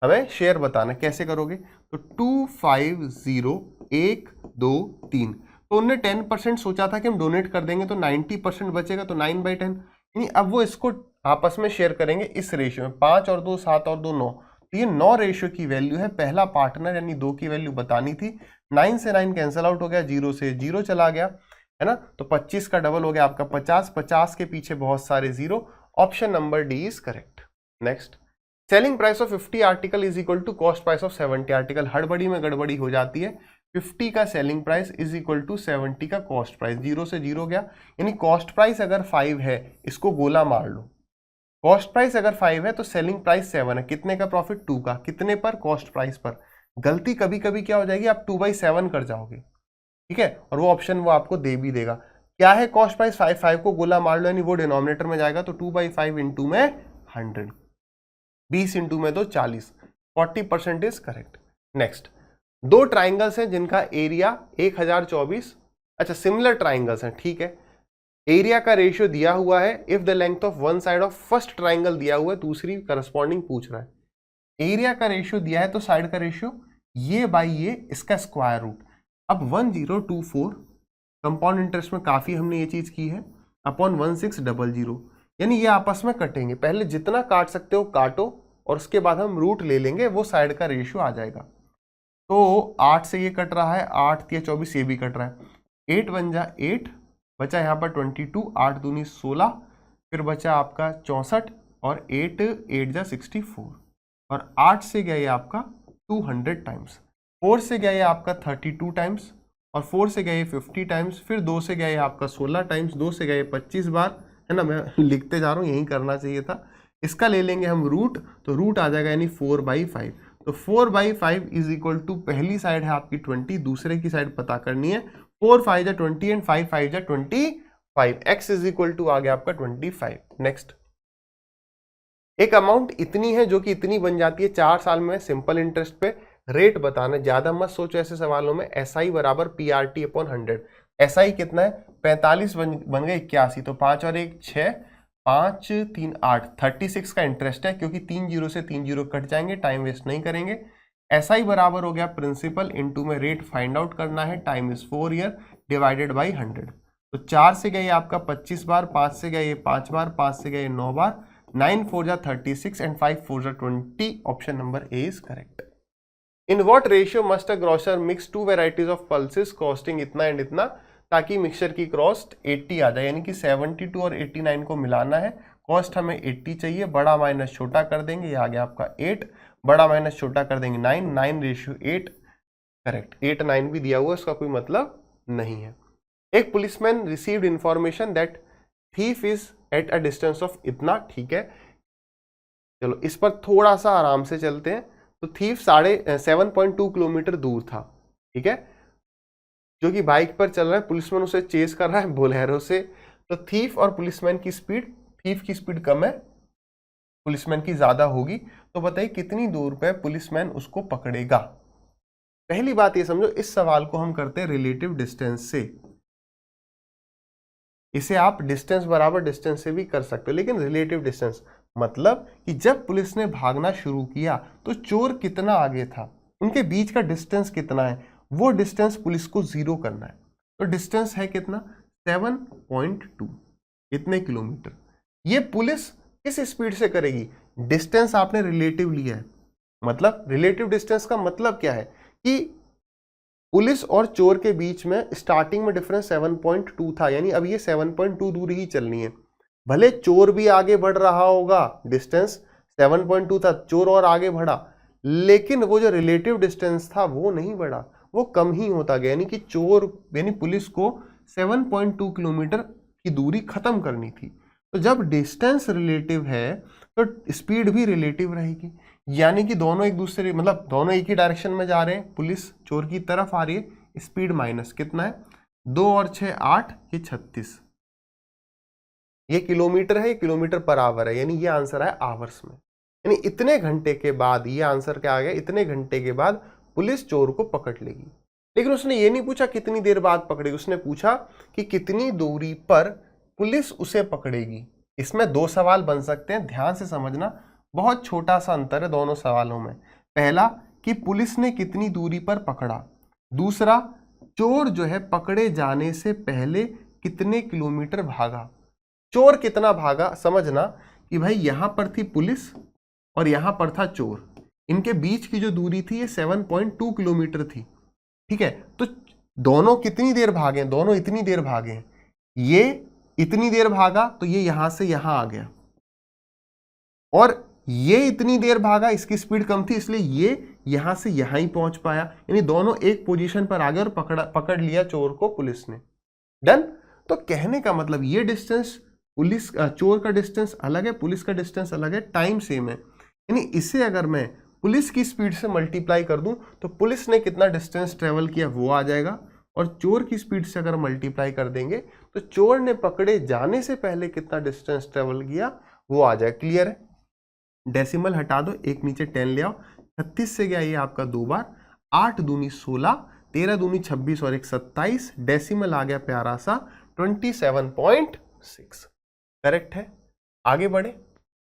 हमें शेयर बताना, कैसे करोगे, तो 2 5 0 1 2 3, तो उन्होंने 10% सोचा था कि हम डोनेट कर देंगे तो 90% बचेगा, तो 9/10, यानी अब वो इसको आपस में शेयर करेंगे इस रेशियो में, 5 और 2 7 और 2 9, तो ये 9 रेशियो की वैल्यू है। पहला पार्टनर यानी 2 की वैल्यू बतानी थी। 9 से 9 कैंसिल आउट हो गया, 0 से 0 चला गया, है ना। तो 25 का डबल हो गया आपका 50, 50 के पीछे बहुत सारे 0। Option number D is correct. Next, selling price of 50 article is equal to cost price of 70 article. हड़बड़ी में गड़बड़ी हो जाती है। 50 का selling price is equal to 70 का कॉस्ट प्राइस। 0 से 0 गया, यानी कॉस्ट प्राइस अगर 5 है, इसको गोला मार लो। कॉस्ट प्राइस अगर 5 है तो सेलिंग प्राइस 7 है। कितने का प्रॉफिट? 2 का। कितने पर? कॉस्ट प्राइस पर। गलती कभी कभी क्या हो जाएगी, आप 2/7 कर जाओगे, ठीक है, और वो ऑप्शन वो आपको दे भी देगा। क्या है कॉस्ट प्राइस? 5 को गोला मार लो, यानी वो डिनोमिनेटर में जाएगा, तो 2/5 इंटू में 100, 20 इंटू में 2 40, 40% इज करेक्ट। नेक्स्ट, 2 ट्राइंगल्स हैं जिनका एरिया 1024, अच्छा सिमिलर ट्राइंगल्स हैं, ठीक है। एरिया का रेशियो दिया हुआ है। If the length of one side of first triangle दिया हुआ है, दूसरी करस्पॉन्डिंग पूछ रहा है। एरिया का रेशियो दिया है तो साइड का रेशियो ये बाई ये, इसका स्क्वायर रूट। अब 1024 कंपाउंड इंटरेस्ट में काफी हमने ये चीज की है, अपॉन 1600, यानी ये आपस में कटेंगे। पहले जितना काट सकते हो काटो, और उसके बाद हम रूट ले लेंगे, वो साइड का रेशियो आ जाएगा। तो 8 से ये कट रहा है, 8 या 24 ये भी कट रहा है। 8 1 जा 8, बचा यहाँ पर 22, 8 दूनी 16, फिर बचा आपका 64, और 8 8 जा 64, और 8 से गया ये आपका 200 टाइम्स, 4 से गया ये आपका 32 टाइम्स, और 4 से गया ये 50 टाइम्स, फिर 2 से गया ये आपका 16 टाइम्स, 2 से गया ये 25 बार, है ना। मैं लिखते जा रहा हूँ, यही करना चाहिए था। इसका ले लेंगे हम रूट, तो रूट आ जाएगा यानी 4/5। तो 4/5 इज इक्वल टू, पहली साइड है आपकी 20, दूसरे की साइड पता करनी है। 4 5 जा 20 एंड 5 5 जा 25। x इज इक्वल टू आ गया आपका 25। नेक्स्ट, एक अमाउंट इतनी है जो कि इतनी बन जाती है 4 साल में सिंपल इंटरेस्ट पे। रेट बताना, ज्यादा मत सोचो ऐसे सवालों में। SI बराबर PRT अपॉन 100। SI कितना है? 45 बन गए 81, तो 5 और 1 6, 5 3 8, 36 का इंटरेस्ट है, क्योंकि 3 0 से 3 0 कट जाएंगे, टाइम वेस्ट नहीं करेंगे। SI बराबर हो गया प्रिंसिपल इंटू में रेट फाइंड आउट करना है, time is 4 year, divided by 100। तो 4 से गए आपका 25 बार, 5 से गए 5 बार, 5 से गए 9 बार, 9 4 जा 36 एंड 5 4 जा 20। Option number A is correct. In what ratio must a grocer mix 2 varieties of pulses costing इतना एंड इतना, ताकि मिक्सचर की कॉस्ट 80 आ जाए, यानी कि 72 और 89 को मिलाना है। कॉस्ट हमें 80 चाहिए, बड़ा माइनस छोटा कर देंगे, ये आ गया आपका 8, बड़ा माइनस छोटा कर देंगे 9, 9/8, करेक्ट। 8 9 भी दिया हुआ है, उसका कोई मतलब नहीं है। एक policeman received information that thief is at a distance of इतना, ठीक है। चलो इस पर थोड़ा सा आराम से चलते हैं। तो थीफ 7.2 किलोमीटर दूर था, ठीक है, जो कि बाइक पर चल रहा है। पुलिसमैन उसे चेस कर रहा है बोलेरो से। तो थीफ और पुलिसमैन की स्पीड, थीफ की स्पीड कम है, पुलिसमैन की ज्यादा होगी। तो बताइए कितनी दूर पे पुलिसमैन उसको पकड़ेगा। पहली बात ये समझो, इस सवाल को हम करते हैं रिलेटिव डिस्टेंस से। इसे आप डिस्टेंस बराबर डिस्टेंस से भी कर सकते हो, लेकिन रिलेटिव डिस्टेंस मतलब कि जब पुलिस ने भागना शुरू किया तो चोर कितना आगे था, उनके बीच का डिस्टेंस कितना है, वो डिस्टेंस पुलिस को 0 करना है। तो डिस्टेंस है कितना? 7.2, इतने किलोमीटर। ये पुलिस किस स्पीड से करेगी? डिस्टेंस आपने रिलेटिव लिया है, मतलब रिलेटिव डिस्टेंस का मतलब क्या है कि पुलिस और चोर के बीच में स्टार्टिंग में डिफरेंस 7.2 था, यानी अब ये 7.2 दूर ही चलनी है। भले चोर भी आगे बढ़ रहा होगा, डिस्टेंस 7.2 था, चोर और आगे बढ़ा, लेकिन वो जो रिलेटिव डिस्टेंस था वो नहीं बढ़ा, वो कम ही होता गया। यानी कि चोर यानी पुलिस को 7.2 किलोमीटर की दूरी खत्म करनी थी। तो जब डिस्टेंस रिलेटिव है तो स्पीड भी रिलेटिव रहेगी, यानी कि दोनों एक दूसरे मतलब दोनों एक ही डायरेक्शन में जा रहे हैं। पुलिस चोर की तरफ आ रही है, स्पीड माइनस कितना है? 2 और 6 8, ये 36। ये किलोमीटर है, ये किलोमीटर पर आवर है, यानी ये आंसर है आवर्स में। यानी इतने घंटे के बाद, ये आंसर क्या आ गया, इतने घंटे के बाद पुलिस चोर को पकड़ लेगी। लेकिन उसने ये नहीं पूछा कितनी देर बाद पकड़ेगी, उसने पूछा कि कितनी दूरी पर पुलिस उसे पकड़ेगी। इसमें 2 सवाल बन सकते हैं, ध्यान से समझना, बहुत छोटा सा अंतर है दोनों सवालों में। पहला कि पुलिस ने कितनी दूरी पर पकड़ा, दूसरा चोर जो है पकड़े जाने से पहले कितने किलोमीटर भागा। चोर कितना भागा, समझना कि भाई यहां पर थी पुलिस और यहां पर था चोर, इनके बीच की जो दूरी थी ये 7.2 किलोमीटर थी। ठीक है, तो दोनों कितनी देर भागे? दोनों इतनी देर भागे। ये इतनी देर भागा तो ये यहां से यहां आ गया, और ये इतनी देर भागा, इसकी स्पीड कम थी इसलिए ये यहां से यहां ही पहुंच पाया। यानी दोनों एक पोजीशन पर आ गए और पकड़ लिया चोर को पुलिस ने। डन। तो कहने का मतलब ये डिस्टेंस पुलिस चोर का डिस्टेंस अलग है, पुलिस का डिस्टेंस अलग है, टाइम सेम है। यानी इसे अगर मैं पुलिस की स्पीड से मल्टीप्लाई कर दूं तो पुलिस ने कितना डिस्टेंस ट्रेवल किया वो आ जाएगा, और चोर की स्पीड से अगर मल्टीप्लाई कर देंगे तो चोर ने पकड़े जाने से पहले कितना डिस्टेंस ट्रेवल किया वो आ जाए। क्लियर है? डेसिमल हटा दो, एक नीचे 10 ले आओ। 36 से गया ये आपका 2 बार, 8 दूनी 16, 13 दूनी 26 और 1 27। डेसिमल आ गया प्यारा सा 27.6। करेक्ट है। आगे बढ़े।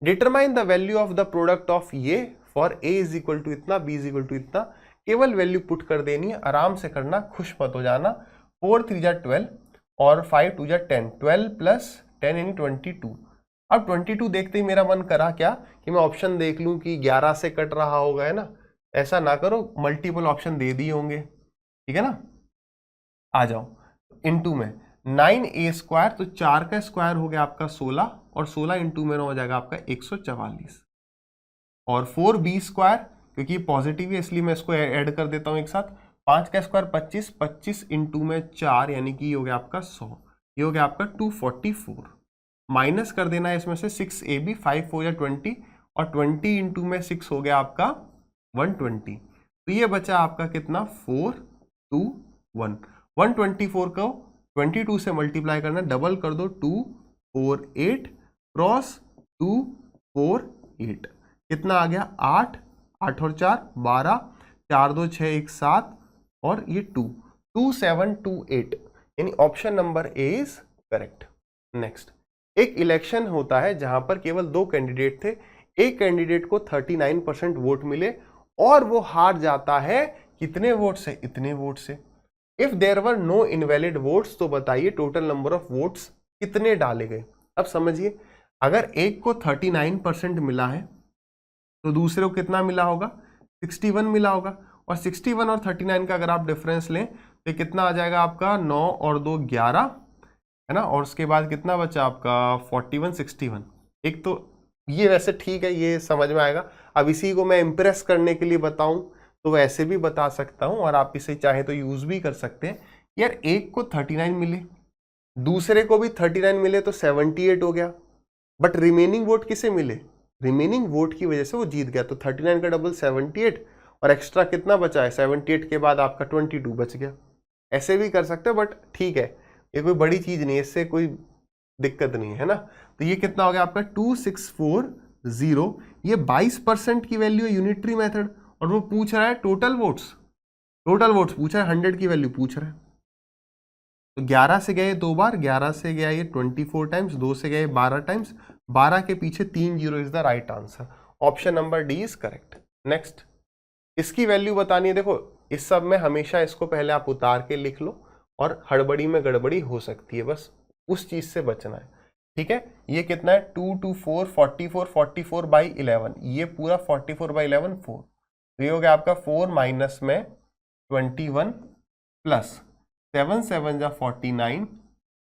Determine the value of the product of ये for A is equal to इतना, बी इज इक्वल टू इतना। केवल वैल्यू पुट कर देनी है, आराम से करना, खुश मत हो जाना। 4 3 जा 12 और 5 2 जा 10, 12 प्लस 10 यानी 22। अब 22 देखते ही मेरा मन करा क्या कि मैं ऑप्शन देख लूं कि 11 से कट रहा होगा, है ना। ऐसा ना करो, मल्टीपल ऑप्शन दे दिए होंगे, ठीक है ना। आ जाओ इनटू में 9a स्क्वायर, तो 4 का स्क्वायर हो गया आपका 16, और 16 इंटू में हो जाएगा आपका 144, और 4b स्क्वायर, क्योंकि पॉजिटिव है इसलिए मैं इसको ऐड कर देता हूं एक साथ। 5 का स्क्वायर 25, 25 इंटू में 4 यानी कि ये हो गया आपका 100, ये हो गया आपका 244। माइनस कर देना है इसमें से 6ab, 5 4 या 20, और 20 इंटू में 6 हो गया आपका 120। तो ये बचा आपका कितना 421। 124 को 22 से मल्टीप्लाई करना, डबल कर दो 248 क्रॉस 248, कितना आ गया 8, 8 और 4 12, 4 2 6 1 7, और ये 2728, यानी option number A is correct. Next, एक इलेक्शन होता है जहां पर केवल 2 कैंडिडेट थे। एक कैंडिडेट को 39% वोट मिले और वो हार जाता है कितने वोट से? इतने वोट से। If there were no invalid votes, तो बताइए टोटल नंबर ऑफ वोट्स कितने डाले गए। अब समझिए, अगर एक को 39% मिला है तो दूसरे को कितना मिला होगा? 61 मिला होगा, और 61 और 39 का अगर आप डिफरेंस लें तो कितना आ जाएगा आपका 9 और 2 11, है ना, और उसके बाद कितना बचा आपका 41 61। एक तो ये वैसे ठीक है, ये समझ में आएगा। अब इसी को मैं इम्प्रेस करने के लिए बताऊं तो वैसे भी बता सकता हूं, और आप इसे चाहे तो यूज भी कर सकते हैं। यार एक को 39 मिले, दूसरे को भी 39 मिले तो 78 हो गया, बट रिमेनिंग वोट किसे मिले? रिमेनिंग वोट की वजह से वो जीत गया। तो 39 का डबल 78, और एक्स्ट्रा कितना बचा है? 78 के बाद आपका 22 बच गया। ऐसे भी कर सकते हो, बट ठीक है, ये कोई बड़ी चीज नहीं है, इससे कोई दिक्कत नहीं है ना। तो ये कितना हो गया आपका 2640। ये 22% की वैल्यू है यूनिटरी मेथड, और वो पूछ रहा है टोटल वोट्स। टोटल वोट्स पूछा है, 100 की वैल्यू पूछ रहा है। तो 11 से गए 2 बार, 11 से गया ये 24 टाइम्स, 2 से गए 12 टाइम्स, 12 के पीछे 3 zero is the right answer. Option number D is correct. Next, इसकी वैल्यू बतानी है। देखो इस सब में हमेशा इसको पहले आप उतार के लिख लो, और हड़बड़ी में गड़बड़ी हो सकती है, बस उस चीज से बचना है, ठीक है। ये कितना है 2 2 4 44, 44 बाई 11, ये पूरा 44 बाई 11 4। तो ये हो गया आपका 4 माइनस में 21 प्लस 7 7 जा 49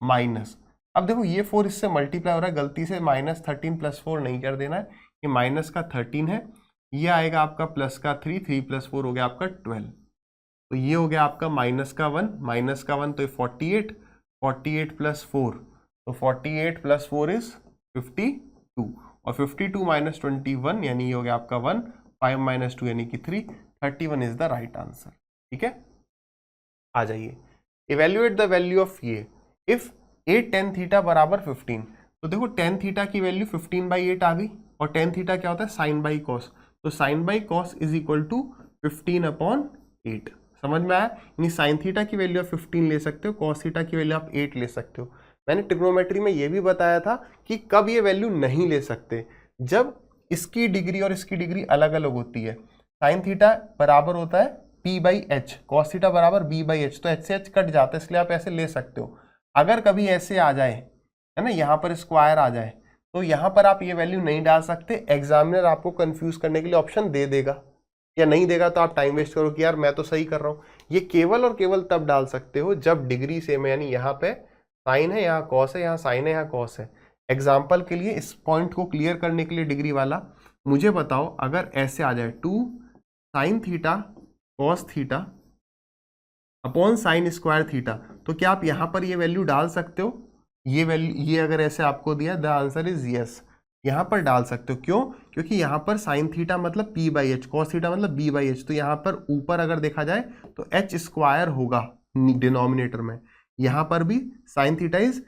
माइनस, अब देखो ये 4 इससे मल्टीप्लाई हो रहा है, गलती से -13 + 4 नहीं कर देना है, ये माइनस का 13 है, ये आएगा आपका प्लस का 3, 3 + 4 हो गया आपका 12। तो ये हो गया आपका माइनस का 1, तो 48, 48 + 4, तो 48 + 4 इज 52, और 52 - 21 यानी ये हो गया आपका 1, 5 - 2 यानी कि 3, 31 इज द राइट आंसर, ठीक है। आ जाइए, इवेल्युएट द वैल्यू ऑफ ये इफ a tan थीटा बराबर 15। तो देखो tan थीटा की वैल्यू 15/8 आ गई, और tan थीटा क्या होता है? sin/cos, तो sin/cos इज इक्वल टू 15/8। समझ में आया? यानी sin थीटा की वैल्यू आप 15 ले सकते हो, cos थीटा की वैल्यू आप 8 ले सकते हो। मैंने ट्रिग्नोमेट्री में ये भी बताया था कि कब ये वैल्यू नहीं ले सकते, जब इसकी डिग्री और इसकी डिग्री अलग अलग होती है। sin थीटा बराबर होता है p/h, cos थीटा बराबर b/h, तो h से h कट जाता है, इसलिए आप ऐसे ले सकते हो। अगर कभी ऐसे आ जाए, है ना, यहाँ पर स्क्वायर आ जाए, तो यहाँ पर आप ये वैल्यू नहीं डाल सकते, एग्जामिनर आपको कंफ्यूज करने के लिए ऑप्शन दे देगा, या नहीं देगा तो आप टाइम वेस्ट करो कि यार मैं तो सही कर रहा हूँ। ये केवल और केवल तब डाल सकते हो जब डिग्री सेम है, यानी यहाँ पे साइन है, यहाँ कॉस है, यहाँ साइन है, यहाँ कॉस है। एग्जाम्पल के लिए इस पॉइंट को क्लियर करने के लिए डिग्री वाला मुझे बताओ, अगर ऐसे आ जाए 2 sine theta cos theta upon sine square theta, तो क्या आप यहाँ पर ये वैल्यू डाल सकते हो? ये वैल्यू, ये अगर ऐसे आपको दिया, द आंसर इज यस, यहाँ पर डाल सकते हो। क्यों? क्योंकि यहाँ पर साइन थीटा मतलब p by H, cos theta मतलब b बाई एच, तो यहाँ पर ऊपर अगर देखा जाए तो h स्क्वायर होगा डिनोमिनेटर में, यहाँ पर भी sign theta is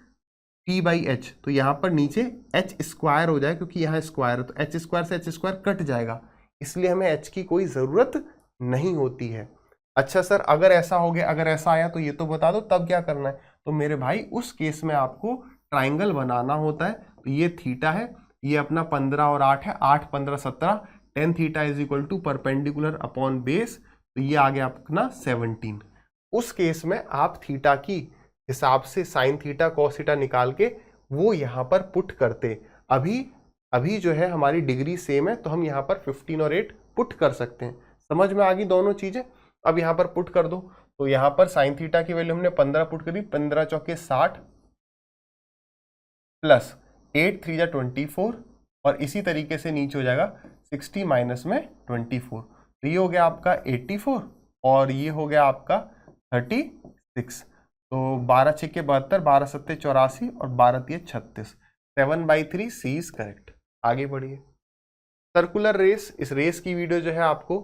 p by H, तो यहाँ पर नीचे h स्क्वायर हो जाए, क्योंकि यहाँ स्क्वायर है तो h स्क्वायर से h स्क्वायर कट जाएगा, इसलिए हमें h की कोई ज़रूरत नहीं होती है। अच्छा सर, अगर ऐसा हो गया, अगर ऐसा आया तो ये तो बता दो तब क्या करना है? तो मेरे भाई उस केस में आपको ट्राइंगल बनाना होता है। तो ये थीटा है, ये अपना 15 और 8 है, 8 15 17, tan theta is equal to perpendicular upon base, तो ये आ गया अपना 17। उस केस में आप थीटा की हिसाब से साइन थीटा कॉस थीटा निकाल के वो यहाँ पर पुट करते। अभी जो है हमारी डिग्री सेम है तो हम यहाँ पर 15 और 8 पुट कर सकते हैं। समझ में आ गई दोनों चीजें? अब यहाँ पर पुट कर दो, तो यहाँ पर साइन थीटा की वैल्यू हमने 15 पुट करी, 15 चौके 60 प्लस 8 3 जा 24, और इसी तरीके से नीचे हो जाएगा 60 माइनस में 24, तो ये हो गया आपका 84 और ये हो गया आपका 36। तो 12 6 72, 12 7 84 और 12 3 36, 7/3 सी इज करेक्ट। आगे बढ़िए। सर्कुलर रेस, इस रेस की वीडियो जो है आपको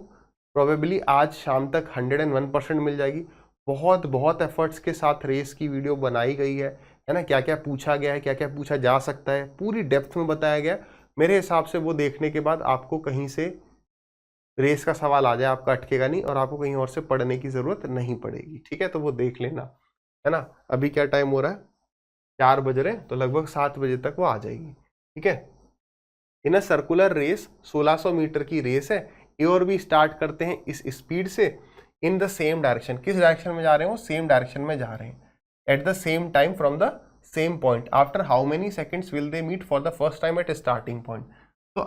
प्रोबेबली आज शाम तक 101% मिल जाएगी। बहुत एफर्ट्स के साथ रेस की वीडियो बनाई गई है ना, क्या क्या पूछा गया है, क्या क्या पूछा जा सकता है, पूरी डेप्थ में बताया गया। मेरे हिसाब से वो देखने के बाद आपको कहीं से रेस का सवाल आ जाए आपका अटकेगा नहीं और आपको कहीं और से पढ़ने की ज़रूरत नहीं पड़ेगी। ठीक है, तो वो देख लेना, है ना। अभी क्या टाइम हो रहा है? 4 बज रहे हैं, तो लगभग 7 बजे तक वो आ जाएगी। ठीक है, इन अ सर्कुलर रेस 1600 मीटर की रेस है। ए और बी स्टार्ट करते हैं इस स्पीड से इन द सेम डायरेक्शन। किस डायरेक्शन में जा रहे हैं? वो सेम डायरेक्शन में जा रहे हैं। At the same time from the same point, after how many seconds will they meet for the first time at starting point. तो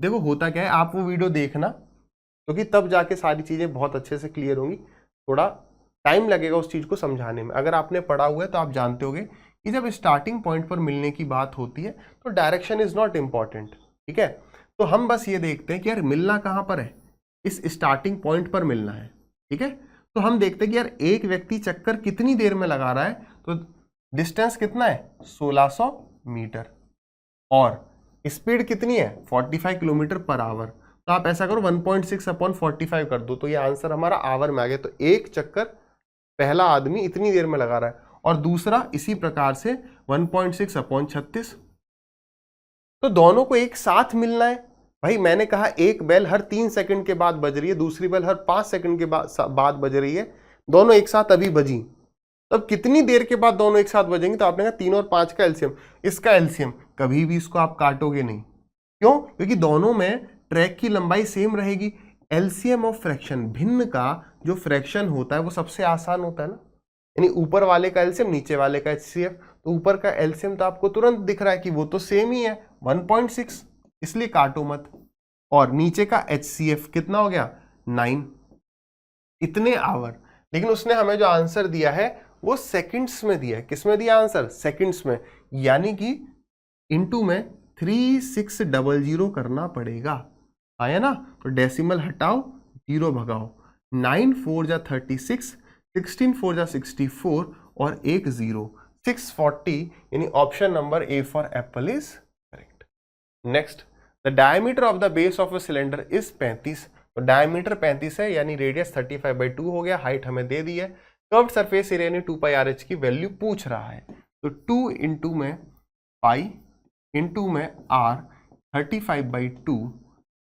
देखो होता क्या है, आप वो वीडियो देखना, क्योंकि तब जाके सारी चीज़ें बहुत अच्छे से क्लियर होंगी। थोड़ा टाइम लगेगा उस चीज़ को समझाने में। अगर आपने पढ़ा हुआ है तो आप जानते होंगे कि जब स्टार्टिंग पॉइंट पर मिलने की बात होती है तो डायरेक्शन इज नॉट इम्पॉर्टेंट। ठीक है, तो हम बस ये देखते हैं कि यार मिलना कहाँ पर है, इस स्टार्टिंग पॉइंट पर मिलना है। ठीक है, तो हम देखते हैं कि यार एक व्यक्ति चक्कर कितनी देर में लगा रहा है, तो डिस्टेंस कितना है? 1600 मीटर, और स्पीड कितनी है? 45 किलोमीटर पर आवर। तो आप ऐसा करो 1.6 अपॉन 45 कर दो, तो ये आंसर हमारा आवर में आ गया। तो एक चक्कर पहला आदमी इतनी देर में लगा रहा है, और दूसरा इसी प्रकार से 1.6 अपॉन 36। तो दोनों को एक साथ मिलना है। भाई मैंने कहा एक बेल हर 3 सेकंड के बाद बज रही है, दूसरी बेल हर 5 सेकंड के बाद बज रही है, दोनों एक साथ अभी बजी। तब कितनी देर के बाद दोनों एक साथ बजेंगे? तो आपने कहा 3 और 5 का एलसीएम। इसका एलसीएम कभी भी इसको आप काटोगे नहीं। क्यों? क्योंकि दोनों में ट्रैक की लंबाई सेम रहेगी। एलसीएम ऑफ फ्रैक्शन, भिन्न का जो फ्रैक्शन होता है वो सबसे आसान होता है ना, यानी ऊपर वाले का एलसीएम नीचे वाले का एचसीएफ। तो ऊपर का एलसीएम तो आपको तुरंत दिख रहा है कि वो तो सेम ही है 1.6, इसलिए काटो मत। और नीचे का एचसीएफ कितना हो गया? 9, इतने आवर। लेकिन उसने हमें जो आंसर दिया है वो सेकंड्स में दिया है। किस में दिया आंसर? सेकंड्स में, यानी कि इनटू में 3600 करना पड़ेगा। आया ना? तो डेसिमल हटाओ, 0 भगाओ, 9 4 जा 36, 16 4 जा 64 और एक 0, 640, यानी option number A for Apple is correct. Next, the diameter of the base of a cylinder is 35। तो डायमीटर 35 है, यानी रेडियस 35/2 हो गया। हाइट हमें दे दी है। कर्व्ड सरफेस एरिया यानी 2πRH की वैल्यू पूछ रहा है। तो 2 इंटू में पाई इंटू में r 35/2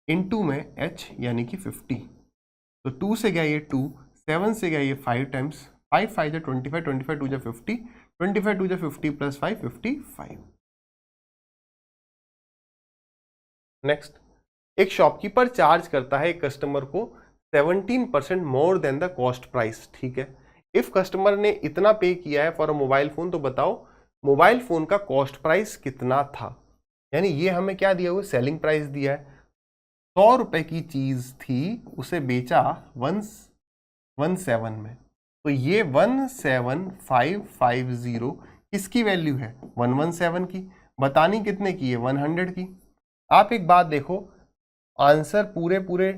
इंटू में h यानी कि 50। तो 2 से गया ये 2, 7 से गया ये 5 टाइम्स, 5 5 जा 25, 25 2 जा 50, 25 2 जा 50 प्लस 5 55। नेक्स्ट, एक शॉपकीपर चार्ज करता है एक कस्टमर को 17% more than the cost price. ठीक है, इफ कस्टमर ने इतना पे किया है फॉर अ मोबाइल फोन, तो बताओ मोबाइल फोन का कॉस्ट प्राइस कितना था। यानी ये हमें क्या दिया हुआ? सेलिंग प्राइस दिया है। 100 रुपए की चीज थी, उसे बेचा 117 में। तो ये 17550 किसकी वैल्यू है? 117 की। बतानी कितने की है? 100 की। आप एक बात देखो, आंसर पूरे पूरे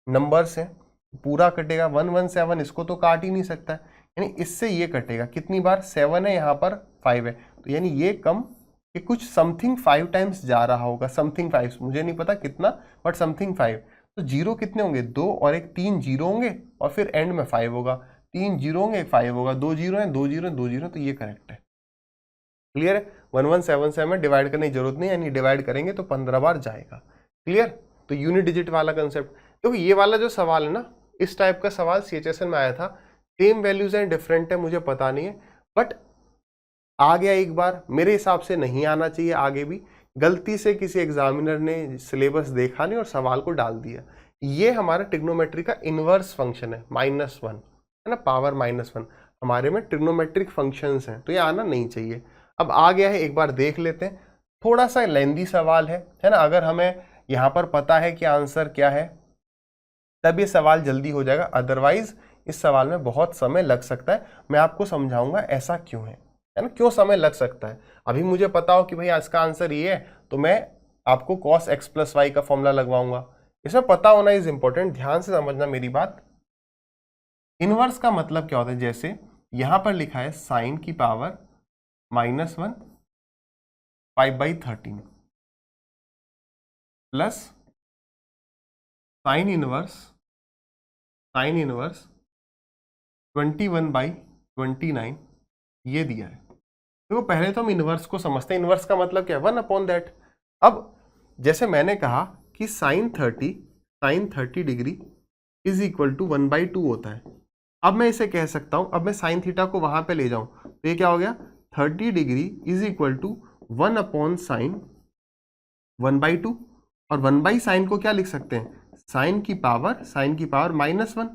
नंबर्स हैं, पूरा कटेगा 117, इसको तो काट ही नहीं सकता है, यानी इससे ये कटेगा। कितनी बार? 7 है, यहाँ पर 5 है, तो यानी ये कम कि कुछ समथिंग 5 टाइम्स जा रहा होगा, समथिंग 5, मुझे नहीं पता कितना, बट समथिंग 5। तो जीरो कितने होंगे? 2 और एक 3 जीरो होंगे, और फिर एंड में 5 होगा। 3 जीरो होंगे, 5 होगा, 2 जीरो है, 2 जीरो है, 2 जीरो, तो ये करेक्ट है। क्लियर है? 1177 में डिवाइड करने की जरूरत नहीं, यानी डिवाइड करेंगे तो 15 बार जाएगा। क्लियर? तो यूनिट डिजिट वाला कंसेप्ट, क्योंकि ये वाला जो सवाल है ना, इस टाइप का सवाल CHSL में आया था। सेम वैल्यूज हैं, डिफरेंट है, मुझे पता नहीं है, बट आ गया एक बार। मेरे हिसाब से नहीं आना चाहिए आगे भी। गलती से किसी एग्जामिनर ने सिलेबस देखा नहीं और सवाल को डाल दिया। ये हमारा ट्रिग्नोमेट्री का इनवर्स फंक्शन है, -1 है ना, पावर -1। हमारे में ट्रिग्नोमेट्रिक फंक्शंस हैं, तो ये आना नहीं चाहिए। अब आ गया है, एक बार देख लेते हैं। थोड़ा सा लेंदी सवाल है ना। अगर हमें यहाँ पर पता है कि आंसर क्या है, तब ये सवाल जल्दी हो जाएगा, अदरवाइज इस सवाल में बहुत समय लग सकता है। मैं आपको समझाऊंगा ऐसा क्यों है ना, क्यों समय लग सकता है। अभी मुझे पता हो कि भाई इसका आंसर ये है, तो मैं आपको cos x + y का फॉर्मूला लगवाऊंगा। इसमें पता होना इज इंपॉर्टेंट, ध्यान से समझना मेरी बात। इनवर्स का मतलब क्या होता है? जैसे यहां पर लिखा है sin की पावर -1 5/13 प्लस साइन इनवर्स 21/29 ये दिया है। देखो पहले तो हम इनवर्स को समझते हैं। इनवर्स का मतलब क्या है? 1/that। अब जैसे मैंने कहा कि sin 30 degree is equal to 1/2 होता है। अब मैं इसे कह सकता हूं, अब मैं साइन थीटा को वहां पे ले जाऊं, तो ये क्या हो गया? 30 degree is equal to 1/sin 1/2, और 1/sin को क्या लिख सकते हैं? साइन की पावर -1,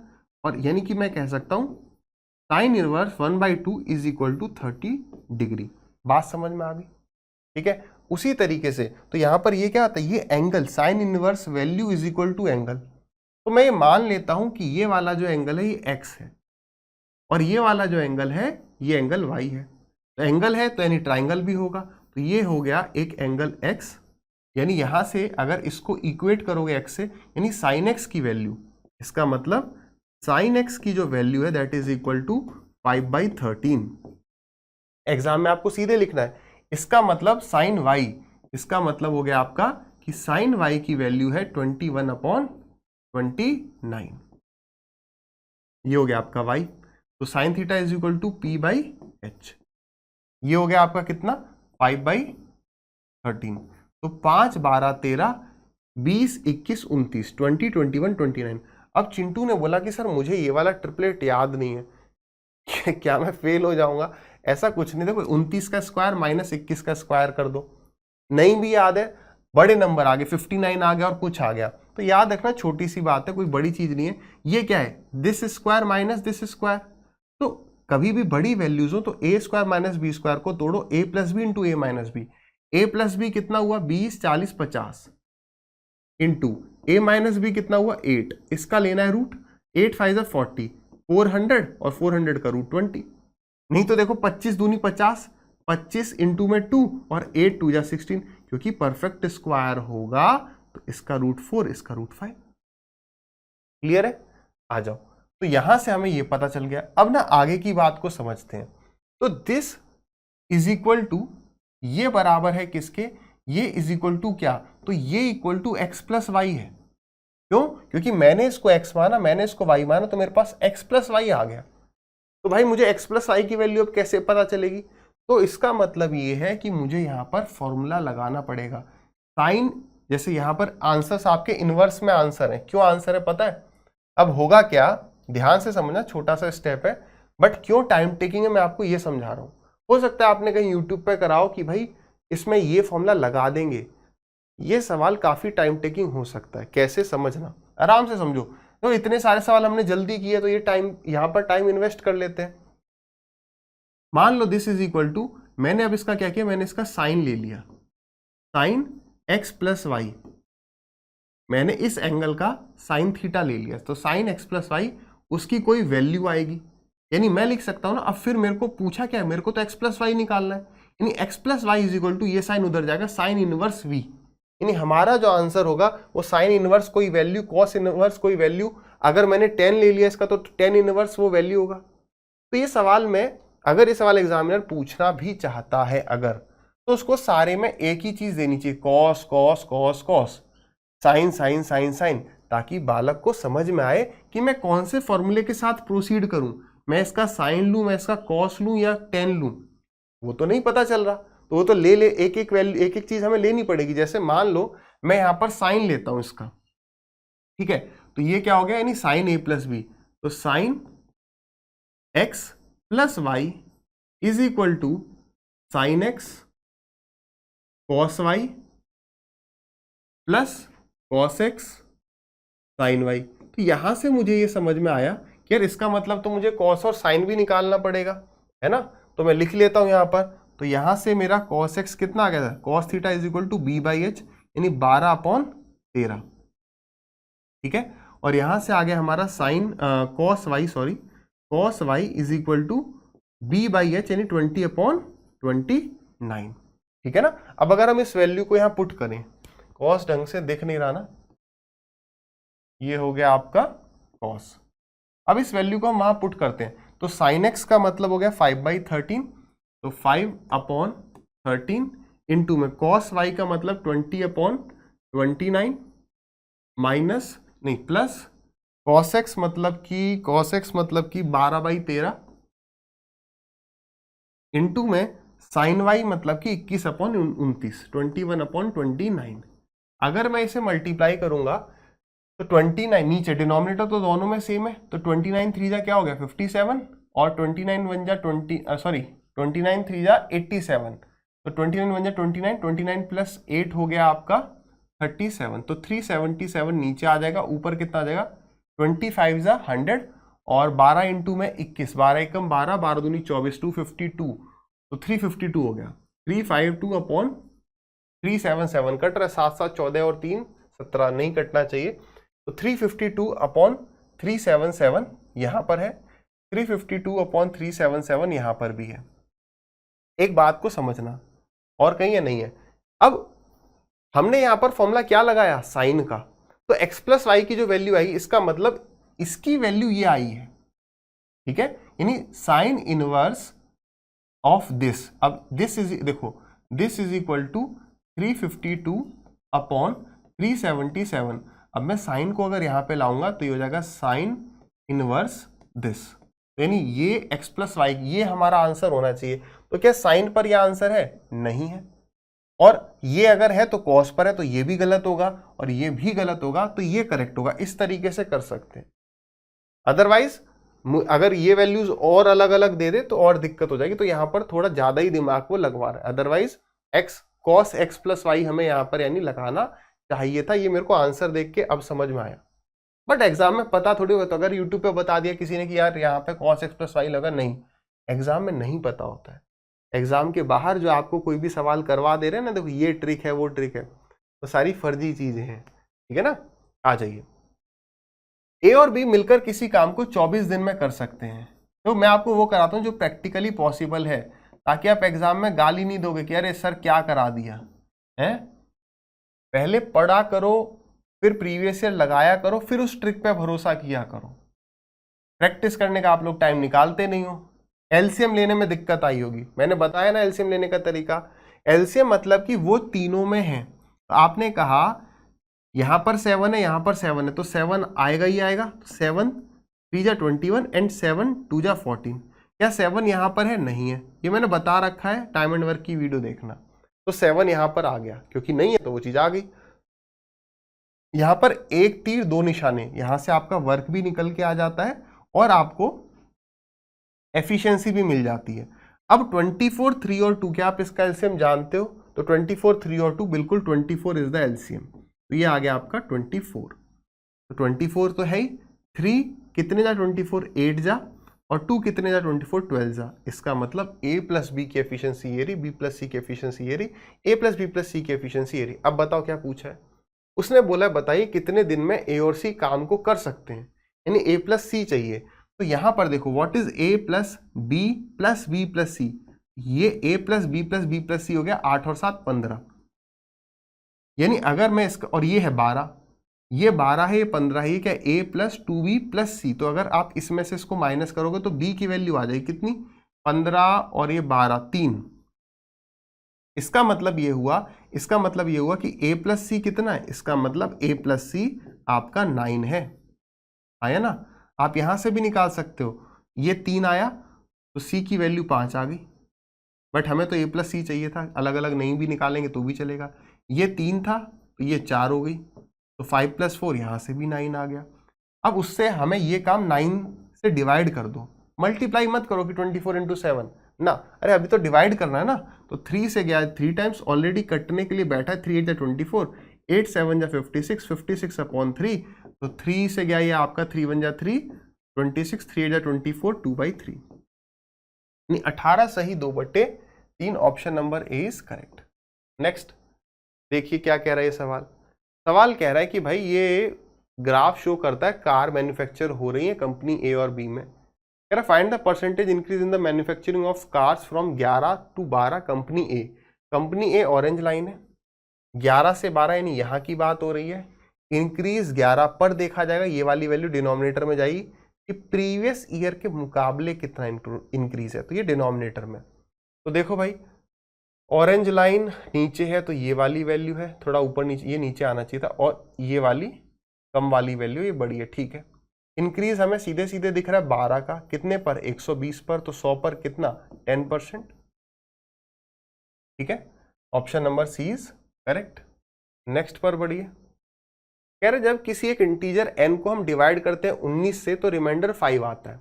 और यानी कि मैं कह सकता हूं sine inverse 1/2 is equal to 30 degree. बात समझ में आ गई? ठीक है। उसी तरीके से तो यहां पर ये क्या आता है? ये angle sine inverse value is equal to angle. तो मैं ये मान लेता हूं कि ये वाला जो एंगल है ये x है, और ये वाला जो एंगल है ये एंगल y है। तो एंगल है तो यानी ट्राइंगल भी होगा, तो ये हो गया एक एंगल x। यानी यहां से अगर इसको इक्वेट करोगे x से, यानी साइन x की वैल्यू, इसका मतलब साइन x की जो वैल्यू है that is equal to 5/13। Exam में आपको सीधे लिखना है। इसका मतलब साइन y, इसका मतलब हो गया आपका कि साइन y की वैल्यू है 21/29। ये हो गया आपका y। तो sine theta is equal to p/h। ये हो गया आपका कितना? 5/13। तो 5, 12, 13, 20, 21, 29, 20, 21, 29। अब चिंटू ने बोला कि सर मुझे ये वाला ट्रिपलेट याद नहीं है, क्या मैं फेल हो जाऊंगा? ऐसा कुछ नहीं। देखो 29 का स्क्वायर -21 का स्क्वायर कर दो। नहीं भी याद है, बड़े नंबर आ गए, 59 आ गया और कुछ आ गया, तो याद रखना छोटी सी बात है, कोई बड़ी चीज नहीं है। ये क्या है? This square minus this square. तो कभी भी बड़ी वैल्यूज हो तो a square minus B square को तोड़ो, a plus B into a minus B. a plus B कितना हुआ? 20, 40, 50 इंटू a माइनस बी कितना हुआ? 8। इसका लेना है रूट। 8 5 40, 400, और 400 का रूट 20। नहीं तो देखो 25 दूनी 50, 25 इंटू में 2, और 8 2 जा 16, क्योंकि परफेक्ट स्क्वायर होगा तो इसका रूट 4, इसका रूट 5। क्लियर है? आ जाओ। तो यहां से हमें ये पता चल गया। अब ना आगे की बात को समझते हैं। तो दिस इज इक्वल टू, ये बराबर है किसके? ये इज इक्वल टू क्या? तो ये equal to x plus Y है। क्यों? क्योंकि मैंने इसको x माना, मैंने इसको y माना, तो मेरे पास x प्लस वाई आ गया। तो भाई मुझे x प्लस वाई की वैल्यू अब कैसे पता चलेगी? तो इसका मतलब ये है कि मुझे यहां पर फॉर्मूला लगाना पड़ेगा। साइन, जैसे यहां पर आंसर्स आपके इनवर्स में आंसर है। क्यों आंसर है पता है? अब होगा क्या, ध्यान से समझना, छोटा सा स्टेप है, बट क्यों टाइम टेकिंग है मैं आपको ये समझा रहा हूं। हो सकता है आपने कहीं यूट्यूब पे कराओ कि भाई इसमें ये फॉर्मूला लगा देंगे। ये सवाल काफी टाइम टेकिंग हो सकता है। कैसे? समझना, आराम से समझो। तो इतने सारे सवाल हमने जल्दी किए, तो ये टाइम, यहां पर टाइम इन्वेस्ट कर लेते हैं। मान लो दिस इज इक्वल टू, मैंने अब इसका क्या किया? मैंने इसका साइन ले लिया, साइन x प्लस वाई। मैंने इस एंगल का साइन थीटा ले लिया, तो साइन एक्स प्लस वाई उसकी कोई वैल्यू आएगी, यानी मैं लिख सकता हूँ ना। अब फिर मेरे को पूछा क्या है, मेरे को तो एक्स प्लस वाई निकालना है, यानी X plus Y is equal to ये साइन उधर जाएगा साइन इनवर्स वी, यानी हमारा जो आंसर होगा वो साइन इनवर्स कोई वैल्यू, कॉस इनवर्स कोई वैल्यू, अगर मैंने 10 ले लिया इसका तो 10 इनवर्स वो वैल्यू होगा। तो ये सवाल में अगर ये सवाल एग्जामिनर पूछना भी चाहता है अगर, तो उसको सारे में एक ही चीज देनी चाहिए, cos cos cos cos, sine sine sine sine, ताकि बालक को समझ में आए कि मैं कौन से फॉर्मूले के साथ प्रोसीड करूं, मैं इसका साइन लूं, मैं इसका कॉस लूं या टेन लूं, वो तो नहीं पता चल रहा। तो वो तो ले एक एक वैल्यू, एक एक चीज हमें लेनी पड़ेगी। जैसे मान लो मैं यहां पर साइन लेता हूं इसका, ठीक है, तो ये क्या हो गया, यानी साइन ए प्लस बी, तो sine X plus Y is equal to sine X cos Y plus cos X sine Y. तो यहां से मुझे ये समझ में आया कि यार इसका मतलब तो मुझे कॉस और साइन भी निकालना पड़ेगा, है ना। तो मैं लिख लेता हूं यहां पर, तो यहां से मेरा कॉस एक्स कितना आ गया था, cos theta is equal to B by H, यानी 12/13, ठीक है। और यहां से आ गया हमारा sine cos Y, sorry cos Y is equal to B by H, यानी 20/29, ठीक है ना। अब अगर हम इस वैल्यू को यहां पुट करें, कॉस ढंग से दिख नहीं रहा ना, ये हो गया आपका कॉस। अब इस वैल्यू को हम वहां पुट करते हैं, तो साइन एक्स का मतलब हो गया 5/13, तो 5/13 इंटू में कॉस वाई का मतलब 20/29 माइनस नहीं प्लस कॉस एक्स मतलब कि 12/13 इंटू में साइन वाई मतलब कि 21/29, 21/29। अगर मैं इसे मल्टीप्लाई करूंगा तो 29, नीचे डिनोमिनेटर तो दोनों में सेम है, तो 29 3 जा क्या हो गया 57, और 29 1 जा 29 3 जा 87, तो 29 1 जा 29, 29 प्लस 8 हो गया आपका 37, तो 377 नीचे आ जाएगा, ऊपर कितना आ जाएगा 25 जा 100, और 12 इंटू में 21, 12 एकम 12, 12 दूनी 24, 252, तो 352 हो गया, 352/377 कट रहा है, 7 7 14 और 3 17 नहीं कटना चाहिए, तो 352/377 यहां पर है, 352/377 यहां पर भी है। एक बात को समझना, और कहीं है नहीं है, अब हमने यहां पर फॉर्मूला क्या लगाया साइन का, तो x प्लस वाई की जो वैल्यू आई इसका मतलब इसकी वैल्यु ये आई है, ठीक है, यानी साइन इनवर्स ऑफ दिस। अब दिस इज, देखो दिस इज इक्वल टू 352/377। अब मैं साइन को अगर यहां पे लाऊंगा तो ये हो जाएगा साइन इनवर्स दिस, यानी ये x प्लस वाई, ये हमारा आंसर होना चाहिए। तो क्या साइन पर यह आंसर है, नहीं है, और ये अगर है तो कॉस पर है, तो ये भी गलत होगा और ये भी गलत होगा, तो ये करेक्ट होगा। इस तरीके से कर सकते हैं, अदरवाइज अगर ये वैल्यूज और अलग अलग दे दे तो और दिक्कत हो जाएगी, तो यहां पर थोड़ा ज्यादा ही दिमाग को लगवा रहा है। Otherwise X cos X plus Y हमें यहां पर यानी लगाना चाहिए था, ये मेरे को आंसर देख के अब समझ में आया, बट एग्जाम में पता थोड़ी होता। अगर यूट्यूब पे बता दिया किसी ने कि यार यहाँ पे कॉस एक्स प्लस वाई लगा, नहीं, एग्जाम में नहीं पता होता है। एग्जाम के बाहर जो आपको कोई भी सवाल करवा दे रहे हैं ना, देखो ये ट्रिक है वो ट्रिक है, तो सारी फर्जी चीजें हैं, ठीक है ना। आ जाइए, ए और बी मिलकर किसी काम को 24 दिन में कर सकते हैं, तो मैं आपको वो कराता हूँ जो प्रैक्टिकली पॉसिबल है, ताकि आप एग्जाम में गाली नहीं दोगे कि अरे सर क्या करा दिया है। पहले पढ़ा करो, फिर प्रीवियस ईयर लगाया करो, फिर उस ट्रिक पे भरोसा किया करो। प्रैक्टिस करने का आप लोग टाइम निकालते नहीं हो। एलसीएम लेने में दिक्कत आई होगी, मैंने बताया ना एलसीएम लेने का तरीका। एलसीएम मतलब कि वो तीनों में है, तो आपने कहा यहां पर 7 है, यहां पर 7 है, तो 7 आएगा ही आएगा, 7 3 जा 21 एंड 7 2 जा 14। क्या 7 यहां पर है, नहीं है, ये मैंने बता रखा है, टाइम एंड वर्क की वीडियो देखना। तो 7 यहां पर आ गया, क्योंकि नहीं है तो वो चीज आ गई। यहां पर एक तीर दो निशाने, यहां से आपका वर्क भी निकल के आ जाता है और आपको एफिशिएंसी भी मिल जाती है। अब 24 3 और 2, क्या आप इसका एलसीएम जानते हो? तो 24 3 और 2 बिल्कुल 24 इज द एलसीएम, तो ये आ गया आपका 24। तो 24 तो है ही, 3 कितने जा 24 8 जा, और 2 कितने जा 24 12 जा। इसका मतलब a प्लस बी की एफिशिएंसी ये रही, b प्लस सी की एफिशिएंसी ये रही, a प्लस बी प्लस सी की एफिशिएंसी ये रही। अब बताओ क्या पूछा है, उसने बोला बताइए कितने दिन में ए और सी काम को कर सकते हैं, यानी ए प्लस सी चाहिए। तो यहां पर देखो what is A plus B plus B plus C, ये A plus B plus B plus C हो गया 8 और 7 15, यानी अगर मैं इसका, और ये है 12, ये 12 है, ये 15 है, ये क्या ए प्लस 2b प्लस सी, तो अगर आप इसमें से इसको माइनस करोगे तो b की वैल्यू आ जाएगी कितनी 15 और ये 12 3। इसका मतलब ये हुआ, इसका मतलब ये हुआ कि a प्लस सी कितना है, इसका मतलब a प्लस सी आपका 9 है, आया ना। आप यहां से भी निकाल सकते हो, ये 3 आया तो c की वैल्यू 5 आ गई, बट हमें तो a प्लस सी चाहिए था, अलग अलग नहीं भी निकालेंगे तो भी चलेगा। ये 3 था तो ये 4 हो गई, तो 5 प्लस 4 यहां से भी 9 आ गया। अब उससे हमें ये काम 9 से डिवाइड कर दो, मल्टीप्लाई मत करो कि 24 इंटू 7 ना, अरे अभी तो डिवाइड करना है ना। तो 3 से गया 3 टाइम्स, ऑलरेडी कटने के लिए बैठा है, 3 8 24, 8 7 56, 56 अपॉन 3, तो 3 से गया ये आपका 3 1 3, 26, 3 8 24, 2/3, यानी 18 सही 2/3, option number A is correct. Next देखिए क्या कह रहा है सवाल। सवाल कह रहा है कि भाई ये ग्राफ शो करता है कार मैन्युफैक्चर हो रही है कंपनी ए और बी में, कह रहा find the percentage increase in the manufacturing of cars from 11 to 12 company A. Company A orange line है, 11 से 12 यानी यहाँ की बात हो रही है, इंक्रीज 11 पर देखा जाएगा, ये वाली वैल्यू डिनोमिनेटर में जाएगी कि प्रीवियस ईयर के मुकाबले कितना इंक्रीज है, तो ये डिनोमिनेटर में। तो देखो भाई ऑरेंज लाइन नीचे है तो ये वाली वैल्यू है, थोड़ा ऊपर नीचे, ये नीचे आना चाहिए था, और ये वाली कम वाली वैल्यू ये बड़ी है, ठीक है। इंक्रीज हमें सीधे सीधे दिख रहा है 12 का, कितने पर 120 पर, तो 100 पर कितना 10%, ठीक है। Option number C is correct. Next पर बढ़िए, कह रहे जब किसी एक इंटीजर n को हम डिवाइड करते हैं 19 से तो रिमाइंडर 5 आता है,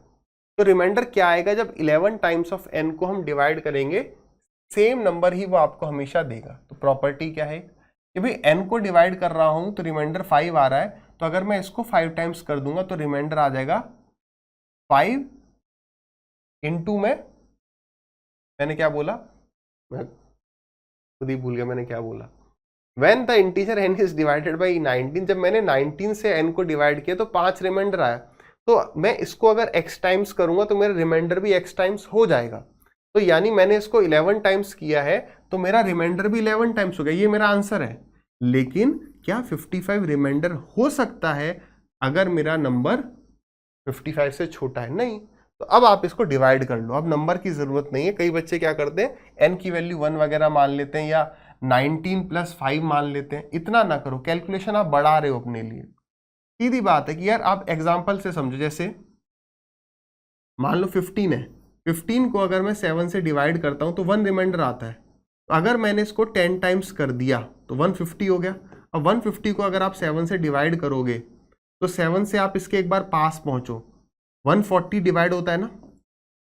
तो रिमाइंडर क्या आएगा जब 11 टाइम्स ऑफ n को हम डिवाइड करेंगे, सेम नंबर ही वो आपको हमेशा देगा। तो प्रॉपर्टी क्या है कि भाई n को डिवाइड कर रहा हूं तो रिमाइंडर 5 आ रहा है, तो अगर मैं इसको 5 टाइम्स कर दूंगा तो रिमाइंडर आ जाएगा 5 इंटू में, मैंने क्या बोला, मैं खुद ही भूल गया मैंने क्या बोला, when the integer n is divided by 19, जब मैंने 19 से n को डिवाइड किया तो 5 रिमाइंडर आया, तो मैं इसको अगर x टाइम्स करूंगा तो मेरा रिमाइंडर भी x टाइम्स हो जाएगा। तो यानी मैंने इसको 11 टाइम्स किया है तो मेरा रिमाइंडर भी 11 टाइम्स हो गया, ये मेरा आंसर है। लेकिन क्या 55 रिमाइंडर हो सकता है अगर मेरा नंबर 55 से छोटा है? नहीं। तो अब आप इसको डिवाइड कर लो, अब नंबर की जरूरत नहीं है। कई बच्चे क्या करते हैं n की वैल्यू 1 वगैरह मान लेते हैं या 19 + 5 मान लेते हैं, इतना ना करो, कैलकुलेशन आप बढ़ा रहे हो अपने लिए। सीधी बात है कि यार आप एग्जाम्पल से समझो, जैसे मान लो 15 है, 15 को अगर मैं 7 से डिवाइड करता हूं तो 1 रिमाइंडर आता है, तो अगर मैंने इसको 10 टाइम्स कर दिया तो 150 हो गया। अब 150 को अगर आप 7 से डिवाइड करोगे तो 7 से आप इसके एक बार पास पहुंचो, 140 डिवाइड होता है ना,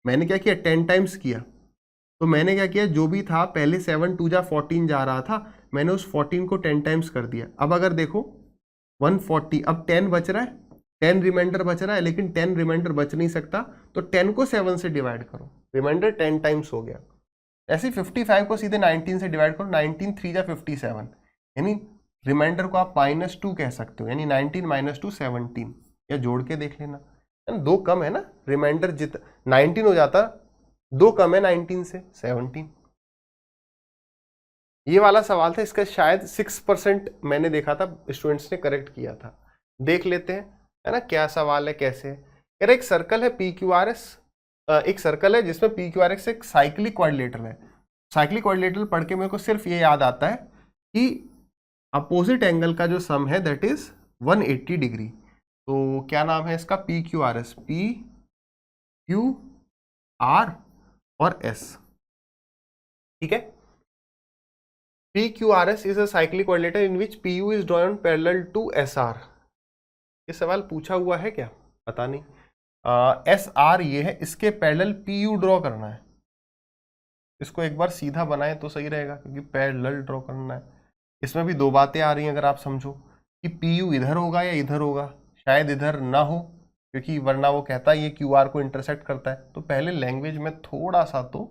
मैंने क्या किया 10 टाइम्स किया, तो मैंने क्या किया जो भी था पहले 7 2 जा 14 जा रहा था, मैंने उस 14 को 10 टाइम्स कर दिया। अब अगर देखो 140, अब 10 बच रहा है, 10 रिमाइंडर बच रहा है, लेकिन 10 रिमाइंडर बच नहीं सकता, तो 10 को 7 से डिवाइड करो, रिमाइंडर 10 टाइम्स हो गया। ऐसे 55 को सीधे 19 से डिवाइड करो, 19 3 जा 57, यानी रिमाइंडर को आप -2 कह सकते हो, यानी 19 - 2 17, या जोड़ के देख लेना, 2 कम है ना, रिमाइंडर 19 हो जाता, 2 कम है 19 से 17। ये वाला सवाल था, इसका शायद 6% मैंने देखा था स्टूडेंट्स ने करेक्ट किया था। देख लेते हैं है ना क्या सवाल है, कैसे है। एक सर्कल है PQRS, एक सर्कल है जिसमें PQRS एक साइक्लिक क्वाड्रिलेटरल है। साइक्लिक क्वाड्रिलेटरल पढ़ के मेरे को सिर्फ ये याद आता है कि अपोजिट एंगल का जो सम है दैट इज 180 डिग्री। तो क्या नाम है इसका, PQRS, PQR और S, ठीक है। PQRS is a cyclic quadrilateral in which PU is drawn parallel to SR। ये सवाल पूछा हुआ है क्या, पता नहीं। SR ये है, इसके पैरेलल PU ड्रॉ करना है। इसको एक बार सीधा बनाएं तो सही रहेगा, क्योंकि पैरेलल ड्रॉ करना है। इसमें भी 2 बातें आ रही हैं, अगर आप समझो कि PU इधर होगा या इधर होगा, शायद इधर ना हो, क्योंकि वरना वो कहता है ये QR को इंटरसेक्ट करता है। तो पहले लैंग्वेज में थोड़ा सा तो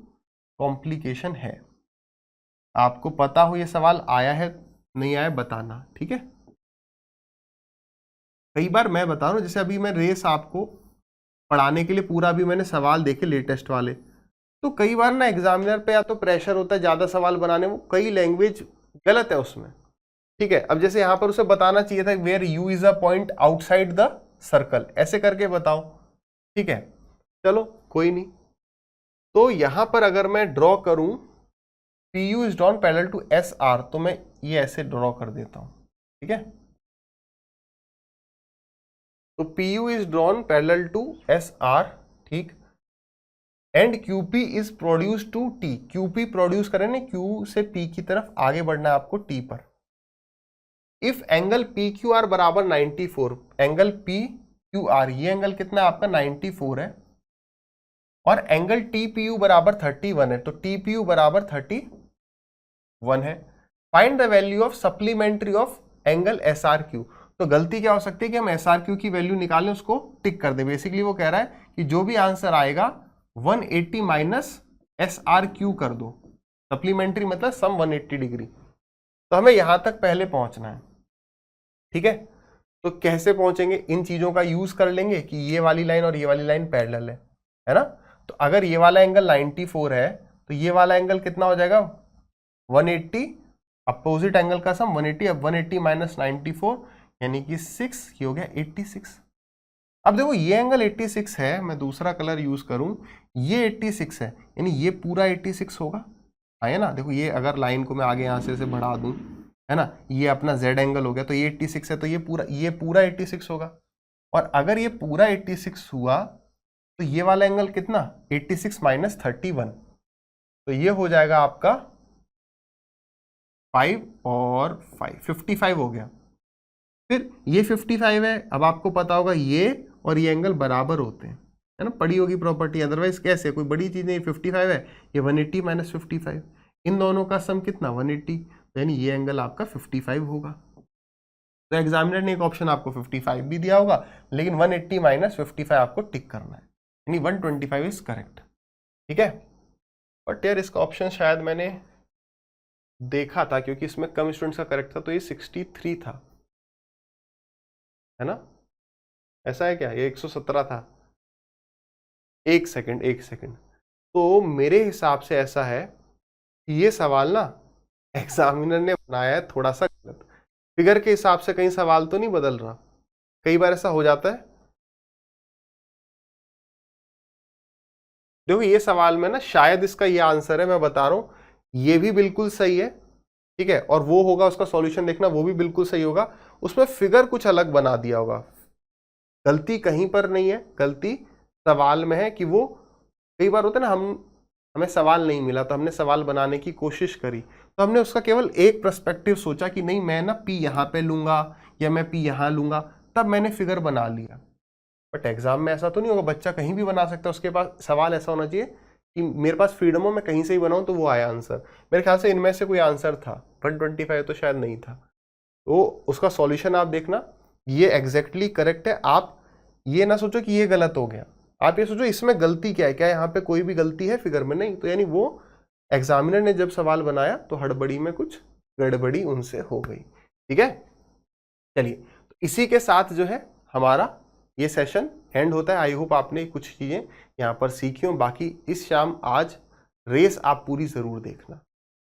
कॉम्प्लिकेशन है। आपको पता हो ये सवाल आया है नहीं आया बताना, ठीक है। कई बार मैं बता रहा हूँ, जैसे अभी मैं रेस आपको पढ़ाने के लिए पूरा अभी मैंने सवाल देखे लेटेस्ट वाले, तो कई बार ना एग्जामिनर पे या तो प्रेशर होता है ज़्यादा सवाल बनाने में, कई लैंग्वेज गलत है उसमें, ठीक है। अब जैसे यहाँ पर उसे बताना चाहिए था where U is a point outside the circle, ऐसे करके बताओ, ठीक है। चलो कोई नहीं। तो यहां पर अगर मैं ड्रॉ करूं P U is drawn parallel to S R, तो मैं ये ऐसे ड्रॉ कर देता हूं, ठीक है। तो P U is drawn parallel to S R, ठीक, and QP is produce to T, QP produce करें ना, क्यू से पी की तरफ आगे बढ़ना है आपको टी पर। If angle P Q R बराबर 94, एंगल पी क्यू आर, ये एंगल कितना है आपका 94 है, और एंगल टी पी यू बराबर 31 है, तो टी पी यू बराबर 31 है। Find the value of supplementary of angle S R Q. तो गलती क्या हो सकती है कि हम एस आर क्यू की वैल्यू निकालें, उसको टिक कर दे। बेसिकली वो कह रहा है कि जो भी आंसर आएगा 180 माइनस एस आर क्यू कर दो, सप्लीमेंट्री मतलब सम 180 डिग्री। तो हमें यहां तक पहले पहुंचना है, ठीक है। तो कैसे पहुंचेंगे, इन चीजों का यूज कर लेंगे कि ये वाली लाइन और ये वाली लाइन पैरेलल है ना। तो अगर ये वाला एंगल 94 है तो ये वाला एंगल कितना हो जाएगा 180, अपोजिट एंगल का सम 180, अब 180 माइनस 94 यानी कि 6, ये हो गया 86। अब देखो ये एंगल 86 है, मैं दूसरा कलर यूज करूं, ये 86 है, यानी ये पूरा 86 होगा, है ना। देखो ये अगर लाइन को मैं आगे यहां से बढ़ा दूं, है ना, ये अपना z एंगल हो गया, तो ये 86 है, तो ये पूरा 86 होगा। और अगर ये पूरा 86 हुआ तो ये वाला एंगल कितना 86 माइनस 31, तो ये हो जाएगा आपका 5 और 5 55 हो गया। फिर ये 55 है, अब आपको पता होगा ये और ये एंगल बराबर होते हैं, है ना, पड़ी होगी प्रॉपर्टी, अदरवाइज कैसे, कोई बड़ी चीज नहीं। 55 है, ये 180 माइनस 55, इन दोनों का सम कितना 180, यानी ये एंगल आपका 55 होगा। तो एग्जामिनर ने एक ऑप्शन आपको 55 भी दिया होगा, लेकिन 180 माइनस 55 आपको टिक करना है, यानी 125 इज करेक्ट, ठीक है। बट यार इसका ऑप्शन शायद मैंने देखा था, क्योंकि इसमें कम स्टूडेंट्स का करेक्ट था, तो ये 63 था, है ना, ऐसा है क्या, ये 117 था। एक सेकंड, तो मेरे हिसाब से ऐसा है कि ये सवाल ना एग्जामिनर ने बनाया है थोड़ा सा गलत, फिगर के हिसाब से कहीं सवाल तो नहीं बदल रहा, कई बार ऐसा हो जाता है। देखो ये सवाल में ना शायद इसका ये आंसर है, मैं बता रहा हूं, ये भी बिल्कुल सही है, ठीक है, और वो होगा उसका सॉल्यूशन देखना, वो भी बिल्कुल सही होगा, उसमें फिगर कुछ अलग बना दिया होगा। गलती कहीं पर नहीं है, गलती सवाल में है कि वो कई बार होता है ना, हमें सवाल नहीं मिला तो हमने सवाल बनाने की कोशिश करी, तो हमने उसका केवल एक पर्सपेक्टिव सोचा कि नहीं मैं ना पी यहाँ पे लूंगा या मैं पी यहाँ लूंगा, तब मैंने फिगर बना लिया। बट एग्जाम में ऐसा तो नहीं होगा, बच्चा कहीं भी बना सकता है, उसके पास सवाल ऐसा होना चाहिए कि मेरे पास फ्रीडम हो, मैं कहीं से ही बनाऊं तो वो आया आंसर। मेरे ख्याल से इनमें से कोई आंसर था, 125 तो शायद नहीं था, तो उसका सॉल्यूशन आप देखना, ये एग्जैक्टली करेक्ट है। आप ये ना सोचो कि ये गलत हो गया, आप ये सोचो इसमें गलती क्या है, क्या यहाँ पे कोई भी गलती है फिगर में, नहीं, तो यानी वो एग्जामिनर ने जब सवाल बनाया तो हड़बड़ी में कुछ गड़बड़ी उनसे हो गई, ठीक है। चलिए, तो इसी के साथ जो है हमारा ये सेशन एंड होता है। आई होप आपने कुछ चीजें यहाँ पर सीखी हो, बाकी इस शाम आज रेस आप पूरी जरूर देखना।